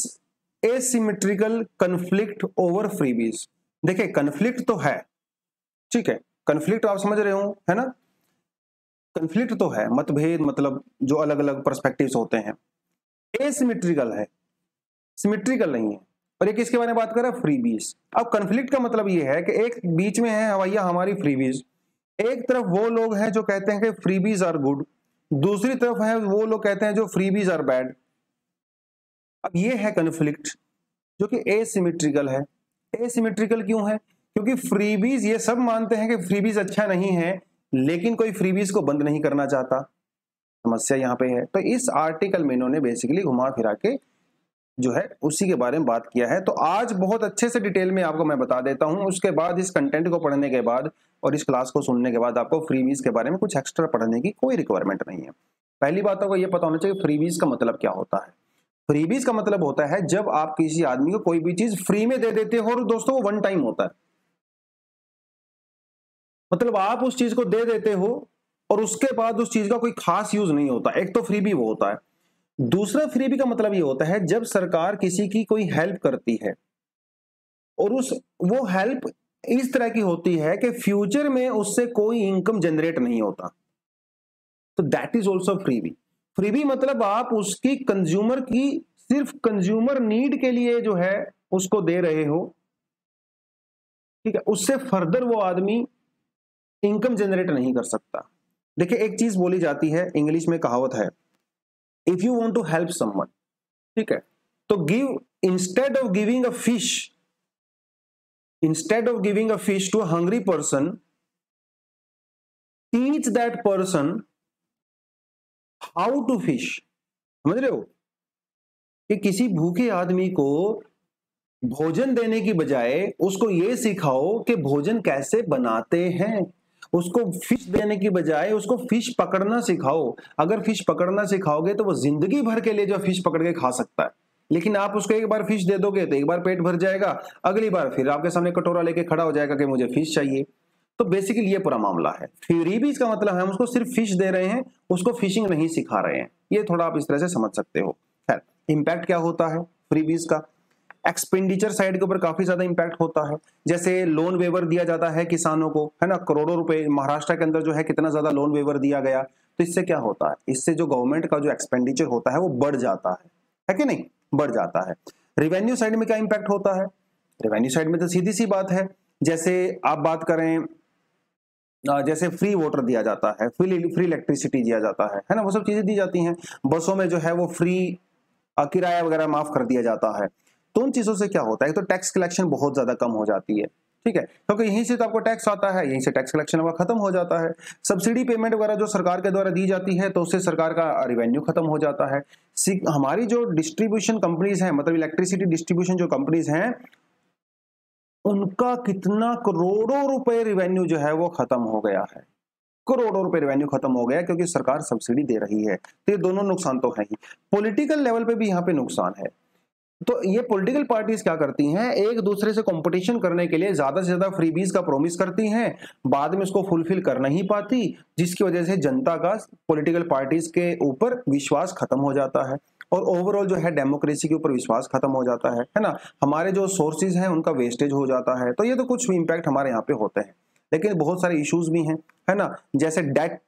asymmetrical conflict over freebies. देखिए, कन्फ्लिक्ट तो है, ठीक है, कन्फ्लिक्ट आप समझ रहे हो, है ना, कन्फ्लिक्ट तो है, मतभेद, मतलब जो अलग अलग पर्सपेक्टिव्स होते हैं। एसिमेट्रिकल है, सिमेट्रिकल नहीं है। और एक किसके बारे में बात कर रहा है, फ्रीबीज। अब कन्फ्लिक्ट का मतलब ये है कि एक बीच में है हवाइया हमारी फ्रीबीज, एक तरफ वो लोग हैं जो कहते हैं कि फ्रीबीज आर गुड, दूसरी तरफ है वो लोग कहते हैं जो फ्रीबीज आर बैड। अब ये है कन्फ्लिक्ट जो कि एसिमेट्रिकल है। एसिमेट्रिकल क्यों है? क्योंकि फ्रीबीज ये सब मानते हैं कि फ्रीबीज अच्छा नहीं है, लेकिन कोई फ्रीबीज को बंद नहीं करना चाहता। समस्या यहाँ पे है। तो इस आर्टिकल में इन्होंने बेसिकली घुमा फिरा के जो है उसी के बारे में बात किया है। तो आज बहुत अच्छे से डिटेल में आपको मैं बता देता हूं, उसके बाद इस कंटेंट को पढ़ने के बाद और इस क्लास को सुनने के बाद आपको फ्रीबीज के बारे में कुछ एक्स्ट्रा पढ़ने की कोई रिक्वायरमेंट नहीं है। पहली बात आपको ये पता होना चाहिए फ्रीबीज का मतलब क्या होता है। फ्रीबीज का मतलब होता है जब आप किसी आदमी को कोई भी चीज फ्री में दे देते हो, और दोस्तों वो वन टाइम होता है। मतलब आप उस चीज को दे देते हो और उसके बाद उस चीज का कोई खास यूज नहीं होता। एक तो फ्रीबी वो होता है। दूसरा फ्रीबी का मतलब ये होता है जब सरकार किसी की कोई हेल्प करती है और वो हेल्प इस तरह की होती है कि फ्यूचर में उससे कोई इनकम जनरेट नहीं होता, तो that is also freebie. Freebie मतलब आप उसकी कंज्यूमर की सिर्फ कंज्यूमर नीड के लिए जो है उसको दे रहे हो, ठीक है, उससे फर्दर वो आदमी इनकम जनरेट नहीं कर सकता। देखिए, एक चीज बोली जाती है, इंग्लिश में कहावत है, if you want to help someone, ठीक है, तो give instead of giving a fish, instead of giving a fish to a hungry person, teach that person how to fish. समझ रहे हो कि किसी भूखे आदमी को भोजन देने की बजाय उसको ये सिखाओ कि भोजन कैसे बनाते हैं। उसको फिश देने की बजाय उसको फिश पकड़ना सिखाओ। अगर फिश पकड़ना सिखाओगे तो वो जिंदगी भर के लिए जो फिश पकड़ के खा सकता है। लेकिन आप उसको एक बार फिश दे दोगे तो एक बार पेट भर जाएगा, अगली बार फिर आपके सामने कटोरा लेके खड़ा हो जाएगा कि मुझे फिश चाहिए। तो बेसिकली ये पूरा मामला है। फ्रीबीज का मतलब है हम उसको सिर्फ फिश दे रहे हैं, उसको फिशिंग नहीं सिखा रहे हैं। ये थोड़ा आप इस तरह से समझ सकते हो। खैर, इंपैक्ट क्या होता है फ्रीबीज का? एक्सपेंडिचर साइड के ऊपर काफी ज्यादा इंपैक्ट होता है। जैसे लोन वेवर दिया जाता है किसानों को, है ना, करोड़ों रुपए महाराष्ट्र के अंदर जो है कितना ज्यादा लोन वेवर दिया गया। तो इससे क्या होता है, इससे जो गवर्नमेंट का जो एक्सपेंडिचर होता है वो बढ़ जाता है कि नहीं, बढ़ जाता है। रेवेन्यू साइड में क्या इंपैक्ट होता है? रेवेन्यू साइड में तो सीधी सी बात है, जैसे आप बात करें, जैसे फ्री वाटर दिया जाता है, फ्री इलेक्ट्रिसिटी दिया जाता है ना, वो सब चीजें दी जाती हैं। बसों में जो है वो फ्री किराया वगैरह माफ कर दिया जाता है। तो उन चीजों से क्या होता है, तो टैक्स कलेक्शन बहुत ज्यादा कम हो जाती है, ठीक है, क्योंकि यहीं से तो आपको टैक्स आता है, यहीं से टैक्स कलेक्शन आपका खत्म हो जाता है। सब्सिडी पेमेंट वगैरह जो सरकार के द्वारा दी जाती है तो उससे सरकार का रेवेन्यू खत्म हो जाता है। हमारी जो डिस्ट्रीब्यूशन कंपनीज हैं, मतलब इलेक्ट्रिसिटी डिस्ट्रीब्यूशन जो कंपनीज हैं, उनका कितना करोड़ों रुपए रेवेन्यू जो है वो खत्म हो गया है। करोड़ों रुपए रेवेन्यू खत्म हो गया क्योंकि सरकार सब्सिडी दे रही है। तो ये दोनों नुकसान तो है ही, पॉलिटिकल लेवल पे भी यहाँ पे नुकसान है। तो ये पॉलिटिकल पार्टीज क्या करती हैं, एक दूसरे से कंपटीशन करने के लिए ज्यादा से ज्यादा फ्रीबीज का प्रॉमिस करती हैं, बाद में इसको फुलफिल कर नहीं पाती, जिसकी वजह से जनता का पॉलिटिकल पार्टीज के ऊपर विश्वास खत्म हो जाता है और ओवरऑल जो है डेमोक्रेसी के ऊपर विश्वास खत्म हो जाता है ना। हमारे जो सोर्सेज हैं उनका वेस्टेज हो जाता है। तो ये तो कुछ इंपैक्ट हमारे यहाँ पे होते हैं, लेकिन बहुत सारे इश्यूज भी हैं, है ना, जैसे डेट,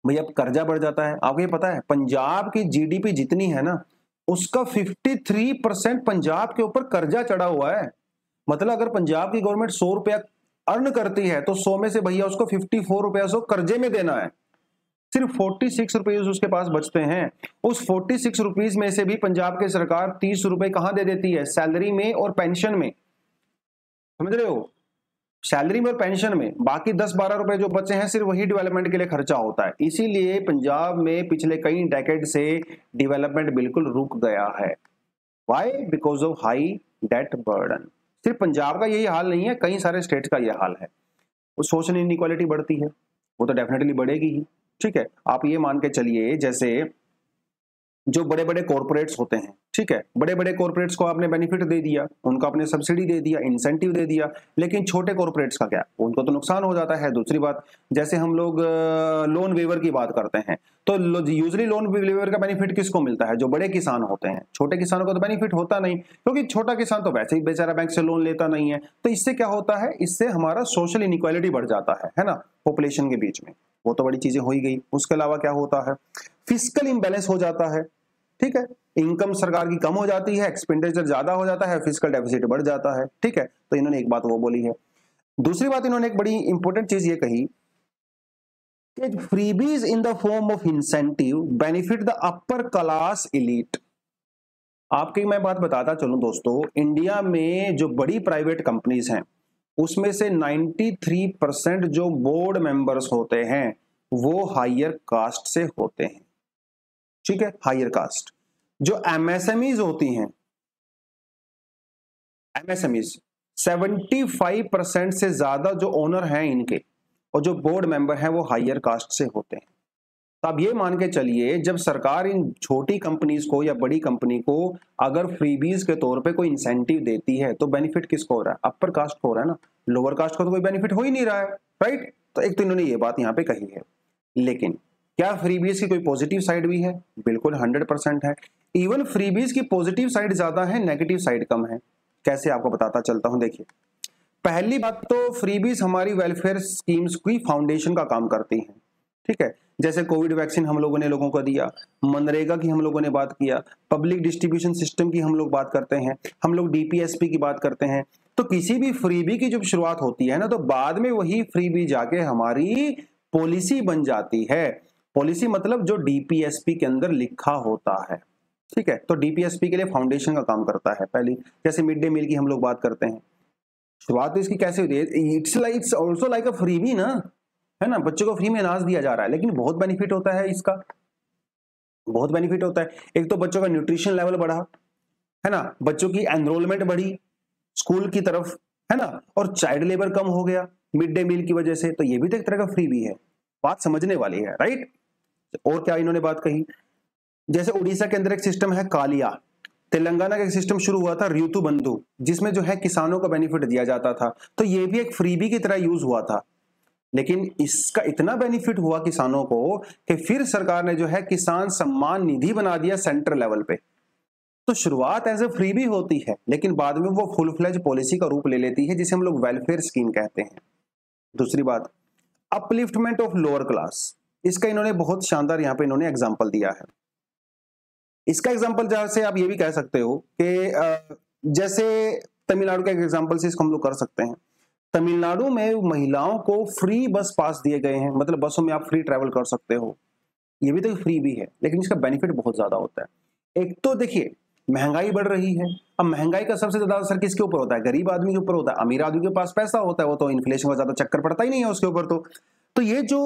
भैया कर्जा बढ़ जाता है। आपको ये पता है पंजाब की जीडीपी जितनी है ना, उसका 53% पंजाब के ऊपर कर्जा चढ़ा हुआ है। मतलब अगर पंजाब की गवर्नमेंट 100 रुपया अर्न करती है तो 100 में से भैया उसको 54 रुपया उसको कर्जे में देना है। सिर्फ 46 रुपीज उसके पास बचते हैं। उस 46 रुपीज में से भी पंजाब की सरकार 30 रुपए कहां दे देती है, सैलरी में और पेंशन में। समझ रहे हो, सैलरी में और पेंशन में, बाकी 10-12 रुपए जो बचे हैं सिर्फ वही डेवलपमेंट के लिए खर्चा होता है। इसीलिए पंजाब में पिछले कई डेकेड से डेवलपमेंट बिल्कुल रुक गया है। Why? Because of high debt burden. सिर्फ पंजाब का यही हाल नहीं है, कई सारे स्टेट्स का यह हाल है। वो सोशल इनइक्वालिटी बढ़ती है, वो तो डेफिनेटली बढ़ेगी ही, ठीक है। आप ये मान के चलिए, जैसे जो बड़े बड़े कॉर्पोरेट्स होते हैं, ठीक है, बड़े बड़े कॉर्पोरेट्स को आपने बेनिफिट दे दिया, उनको आपने सब्सिडी दे दिया, इंसेंटिव दे दिया, लेकिन छोटे कॉर्पोरेट्स का क्या, उनको तो नुकसान हो जाता है। दूसरी बात, जैसे हम लोग लोन वेवर की बात करते हैं, तो यूजली लोन वेवर का बेनिफिट किसको मिलता है, जो बड़े किसान होते हैं। छोटे किसानों को तो बेनिफिट होता नहीं, क्योंकि छोटा किसान तो वैसे ही बेचारा बैंक से लोन लेता नहीं है। तो इससे क्या होता है, इससे हमारा सोशल इनइक्वालिटी बढ़ जाता है ना, पॉपुलेशन के बीच में। वो तो बड़ी चीजें हो ही गई। उसके अलावा क्या होता है, फिस्कल इंबैलेंस हो जाता है, ठीक है, इनकम सरकार की कम हो जाती है, एक्सपेंडिचर ज्यादा हो जाता है, फिस्कल डेफिसिट बढ़ जाता है, ठीक है। तो इन्होंने एक बात वो बोली है। दूसरी बात, इन्होंने एक बड़ी इंपॉर्टेंट चीज ये कही कि freebies in the form of incentive benefit the upper class elite. आपकी मैं बात बताता चलूं दोस्तों, इंडिया में जो बड़ी प्राइवेट कंपनीज हैं उसमें से 93% जो बोर्ड मेंबर्स होते हैं वो हायर कास्ट से होते हैं, ठीक है, हायर कास्ट। जो एमएसएमईज होती हैं, एमएसएमईज 75% से ज्यादा जो ओनर हैं इनके और जो बोर्ड मेंबर हैं वो हायर कास्ट से होते हैं। तो आप ये मान के चलिए, जब सरकार इन छोटी कंपनीज को या बड़ी कंपनी को अगर फ्रीबीज के तौर पे कोई इंसेंटिव देती है तो बेनिफिट किसको हो रहा है, अपर कास्ट को हो रहा है ना, लोअर कास्ट को तो कोई बेनिफिट हो ही नहीं रहा है, राइट। तो एक तो इन्होंने ये बात यहाँ पे कही है। लेकिन क्या फ्रीबीज की कोई पॉजिटिव साइड भी है? बिल्कुल 100% है। इवन फ्रीबीज की पॉजिटिव साइड ज्यादा है, नेगेटिव साइड कम है। कैसे, आपको बताता चलता हूं। देखिए, पहली बात तो फ्रीबीज हमारी वेलफेयर स्कीम्स की फाउंडेशन का काम करती हैं, ठीक है। जैसे कोविड वैक्सीन हम लोगों ने लोगों को दिया, मनरेगा की हम लोगों ने बात किया, पब्लिक डिस्ट्रीब्यूशन सिस्टम की हम लोग बात करते हैं, हम लोग डीपीएसपी की बात करते हैं। तो किसी भी फ्रीबी की जब शुरुआत होती है ना, तो बाद में वही फ्रीबी जाके हमारी पॉलिसी बन जाती है। पॉलिसी मतलब जो डीपीएसपी के अंदर लिखा होता है, ठीक है। तो डीपीएसपी के लिए फाउंडेशन का काम करता है। पहली, जैसे मिड डे मील की हम लोग बात करते हैं, शुरुआत तो इसकी कैसे होती है, it's also like a freebie ना, है ना, बच्चों को फ्री में अनाज दिया जा रहा है, लेकिन बहुत बेनिफिट होता है इसका, बहुत बेनिफिट होता है। एक तो बच्चों का न्यूट्रिशन लेवल बढ़ा, है ना, बच्चों की एनरोलमेंट बढ़ी स्कूल की तरफ, है ना, और चाइल्ड लेबर कम हो गया मिड डे मील की वजह से, तो ये भी तो एक तरह का फ्री भी है, बात समझने वाली है, राइट। और क्या इन्होंने बात कही, जैसे उड़ीसा के अंदर एक सिस्टम है कालिया, तेलंगाना का एक सिस्टम शुरू हुआ था ऋतु बंधु, जिसमें जो है किसानों को बेनिफिट दिया जाता था, तो ये भी एक फ्रीबी की तरह यूज हुआ था। लेकिन इसका इतना बेनिफिट हुआ किसानों को कि फिर सरकार ने जो है किसान सम्मान निधि बना दिया सेंट्रल लेवल पे। तो शुरुआत एज ए फ्रीबी होती है, लेकिन बाद में वो फुल फ्लेज पॉलिसी का रूप ले लेती है, जिसे हम लोग वेलफेयर स्कीम कहते हैं। दूसरी बात, अपलिफ्टमेंट ऑफ लोअर क्लास, इसका इन्होंने बहुत शानदार यहाँ पे इन्होंने एग्जाम्पल दिया है। इसका एग्जाम्पल जैसे आप ये भी कह सकते हो कि जैसे तमिलनाडु का एक एग्जाम्पल से इसको हम लोग कर सकते हैं। तमिलनाडु में महिलाओं को फ्री बस पास दिए गए हैं, मतलब बसों में आप फ्री ट्रैवल कर सकते हो, ये भी तो फ्री भी है, लेकिन इसका बेनिफिट बहुत ज्यादा होता है। एक तो देखिए महंगाई बढ़ रही है, अब महंगाई का सबसे ज्यादा असर किसके ऊपर होता है, गरीब आदमी के ऊपर होता है। अमीर आदमी के पास पैसा होता है, वो तो इन्फ्लेशन का ज्यादा चक्कर पड़ता ही नहीं है उसके ऊपर। तो ये जो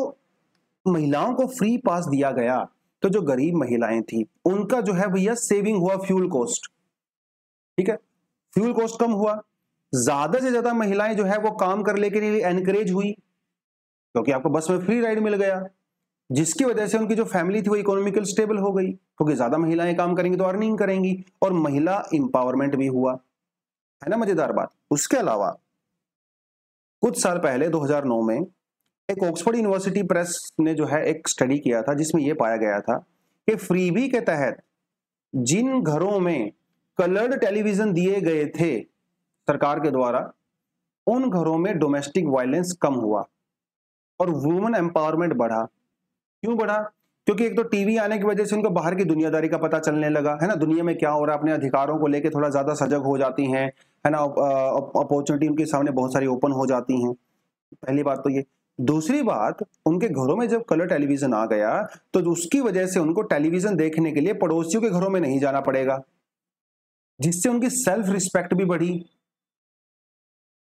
महिलाओं को फ्री पास दिया गया, तो जो गरीब महिलाएं थी उनका जो है भैया सेविंग हुआ फ्यूल कॉस्ट, ठीक है, फ्यूल कॉस्ट कम हुआ, ज्यादा से ज्यादा महिलाएं जो है वो काम करने के लिए एनकरेज हुई, क्योंकि आपको बस में फ्री राइड मिल गया, जिसकी वजह से उनकी जो फैमिली थी वो इकोनॉमिकल स्टेबल हो गई, क्योंकि ज्यादा महिलाएं काम करेंगी तो अर्निंग करेंगी, और महिला इंपावरमेंट भी हुआ, है ना, मजेदार बात। उसके अलावा कुछ साल पहले 2009 में एक ऑक्सफोर्ड यूनिवर्सिटी प्रेस ने जो है एक स्टडी किया था, जिसमें यह पाया गया था कि फ्रीबी के तहत जिन घरों में कलर्ड टेलीविजन दिए गए थे सरकार के द्वारा, उन घरों में डोमेस्टिक वायलेंस कम हुआ और वुमेन एम्पावरमेंट बढ़ा। क्यों बढ़ा? क्योंकि एक तो टीवी आने की वजह से उनको बाहर की दुनियादारी का पता चलने लगा, है ना, दुनिया में क्या हो रहा है, अपने अधिकारों को लेके थोड़ा ज्यादा सजग हो जाती हैं, है ना, अपॉर्चुनिटी उनके सामने बहुत सारी ओपन हो जाती हैं। पहली बात तो ये। दूसरी बात, उनके घरों में जब कलर टेलीविजन आ गया तो उसकी वजह से उनको टेलीविजन देखने के लिए पड़ोसियों के घरों में नहीं जाना पड़ेगा, जिससे उनकी सेल्फ रिस्पेक्ट भी बढ़ी,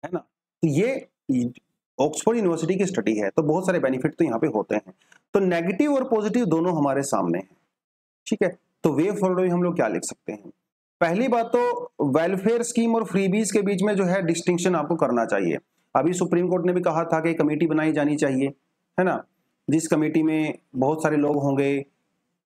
है ना। तो ये ऑक्सफोर्ड यूनिवर्सिटी की स्टडी है, तो बहुत सारे बेनिफिट तो यहाँ पे होते हैं। तो नेगेटिव और पॉजिटिव दोनों हमारे सामने हैं, ठीक है। तो वे फॉरवर्ड में हम लोग क्या लिख सकते हैं? पहली बात तो वेलफेयर स्कीम और फ्रीबीज के बीच में जो है डिस्टिंक्शन आपको करना चाहिए। अभी सुप्रीम कोर्ट ने भी कहा था कि कमेटी बनाई जानी चाहिए, है ना, जिस कमेटी में बहुत सारे लोग होंगे,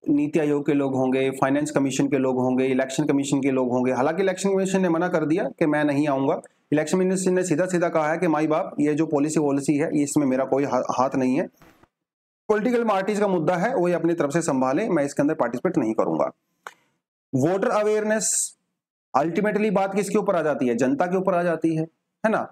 नीति आयोग के लोग होंगे, फाइनेंस कमीशन के लोग होंगे, इलेक्शन कमीशन के लोग होंगे। हालांकि इलेक्शन कमीशन ने मना कर दिया कि मैं नहीं आऊंगा। इलेक्शन कमीशन ने सीधा सीधा कहा है कि माई बाप, ये जो पॉलिसी है इसमें मेरा कोई हाथ नहीं है, पॉलिटिकल पार्टीज का मुद्दा है, वो अपनी तरफ से संभाले, मैं इसके अंदर पार्टिसिपेट नहीं करूंगा। वोटर अवेयरनेस, अल्टीमेटली बात किसके ऊपर आ जाती है? जनता के ऊपर आ जाती है ना।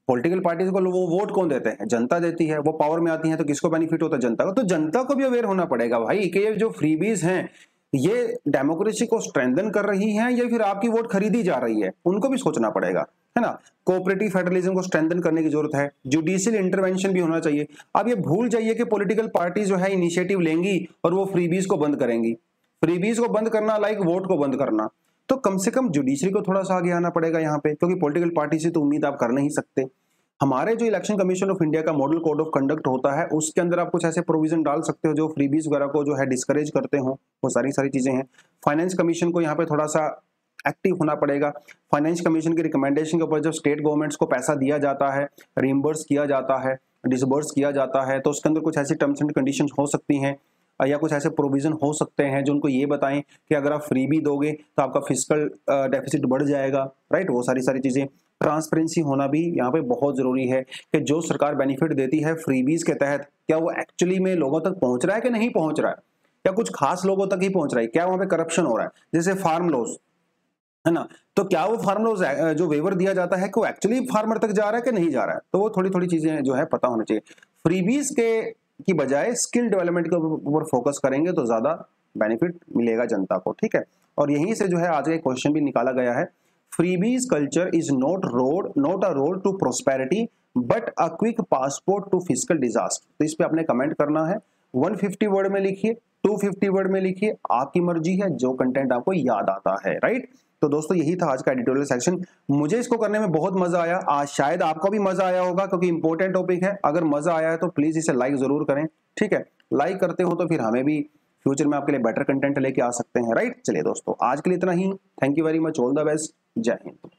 पॉलिटिकल पार्टीज को वो वोट कौन देते हैं? जनता देती है। वो पावर में आती है तो किसको बेनिफिट होता है? जनता को। तो जनता को भी अवेयर होना पड़ेगा भाई कि ये जो फ्रीबीज हैं ये डेमोक्रेसी को स्ट्रेंथन कर रही हैं या फिर आपकी वोट खरीदी जा रही है, उनको भी सोचना पड़ेगा, है ना। कोऑपरेटिव फेडरलिज्म को स्ट्रेंथन करने की जरूरत है, जुडिशियल इंटरवेंशन भी होना चाहिए। अब ये भूल जाइए कि पॉलिटिकल पार्टी जो है इनिशिएटिव लेंगी और वो फ्रीबीज को बंद करेंगी। फ्रीबीज को बंद करना लाइक वोट को बंद करना। तो कम से कम जुडिशरी को थोड़ा सा आगे आना पड़ेगा यहाँ पे, क्योंकि पॉलिटिकल पार्टी से तो उम्मीद आप कर नहीं सकते। हमारे जो इलेक्शन कमीशन ऑफ इंडिया का मॉडल कोड ऑफ कंडक्ट होता है, उसके अंदर आप कुछ ऐसे प्रोविजन डाल सकते हो जो फ्रीबीज वगैरह को जो है डिस्करेज करते हो। वो सारी चीजें हैं। फाइनेंस कमीशन को यहाँ पे थोड़ा सा एक्टिव होना पड़ेगा। फाइनेंस कमीशन की रिकमेंडेशन के ऊपर जब स्टेट गवर्नमेंट्स को पैसा दिया जाता है, रिम्बर्स किया जाता है, डिसबर्स किया जाता है, तो उसके अंदर कुछ ऐसी टर्म्स एंड कंडीशन हो सकती हैं या कुछ ऐसे प्रोविजन हो सकते हैं जो उनको ये बताएं कि अगर आप फ्रीबी दोगे तो आपका फिस्कल डेफिसिट बढ़ जाएगा, राइट। वो सारी चीजें। ट्रांसपेरेंसी होना भी यहाँ पे बहुत जरूरी है कि जो सरकार बेनिफिट देती है फ्रीबीज के तहत, क्या वो एक्चुअली में लोगों तक पहुंच रहा है कि नहीं पहुंच रहा है, या कुछ खास लोगों तक ही पहुंच रहा है, क्या वहां पे करप्शन हो रहा है। जैसे फार्म लॉज, है ना, तो क्या वो फार्म लॉज जो वेवर दिया जाता है कि वो एक्चुअली फार्मर तक जा रहा है कि नहीं जा रहा है, तो वो थोड़ी चीजें जो है पता होनी चाहिए। फ्रीबीज की बजाय स्किल डेवलपमेंट के ऊपर फोकस करेंगे तो ज्यादा बेनिफिट मिलेगा जनता को, ठीक है। और यहीं से जो है आज का क्वेश्चन भी निकाला गया है, freebies culture is not a road to prosperity but a quick passport to fiscal disaster. तो इस पे आपने कमेंट करना है, 150 वर्ड में लिखिए, 250 वर्ड में लिखिए, आपकी मर्जी है, जो कंटेंट आपको याद आता है, राइट। तो दोस्तों यही था आज का एडिटोरियल सेक्शन। मुझे इसको करने में बहुत मजा आया, आज शायद आपको भी मजा आया होगा क्योंकि इंपॉर्टेंट टॉपिक है। अगर मजा आया है तो प्लीज इसे लाइक जरूर करें, ठीक है। लाइक करते हो तो फिर हमें भी फ्यूचर में आपके लिए बेटर कंटेंट लेके आ सकते हैं, राइट। चलिए दोस्तों आज के लिए इतना ही। Thank you very much, all the best, जय हिंद।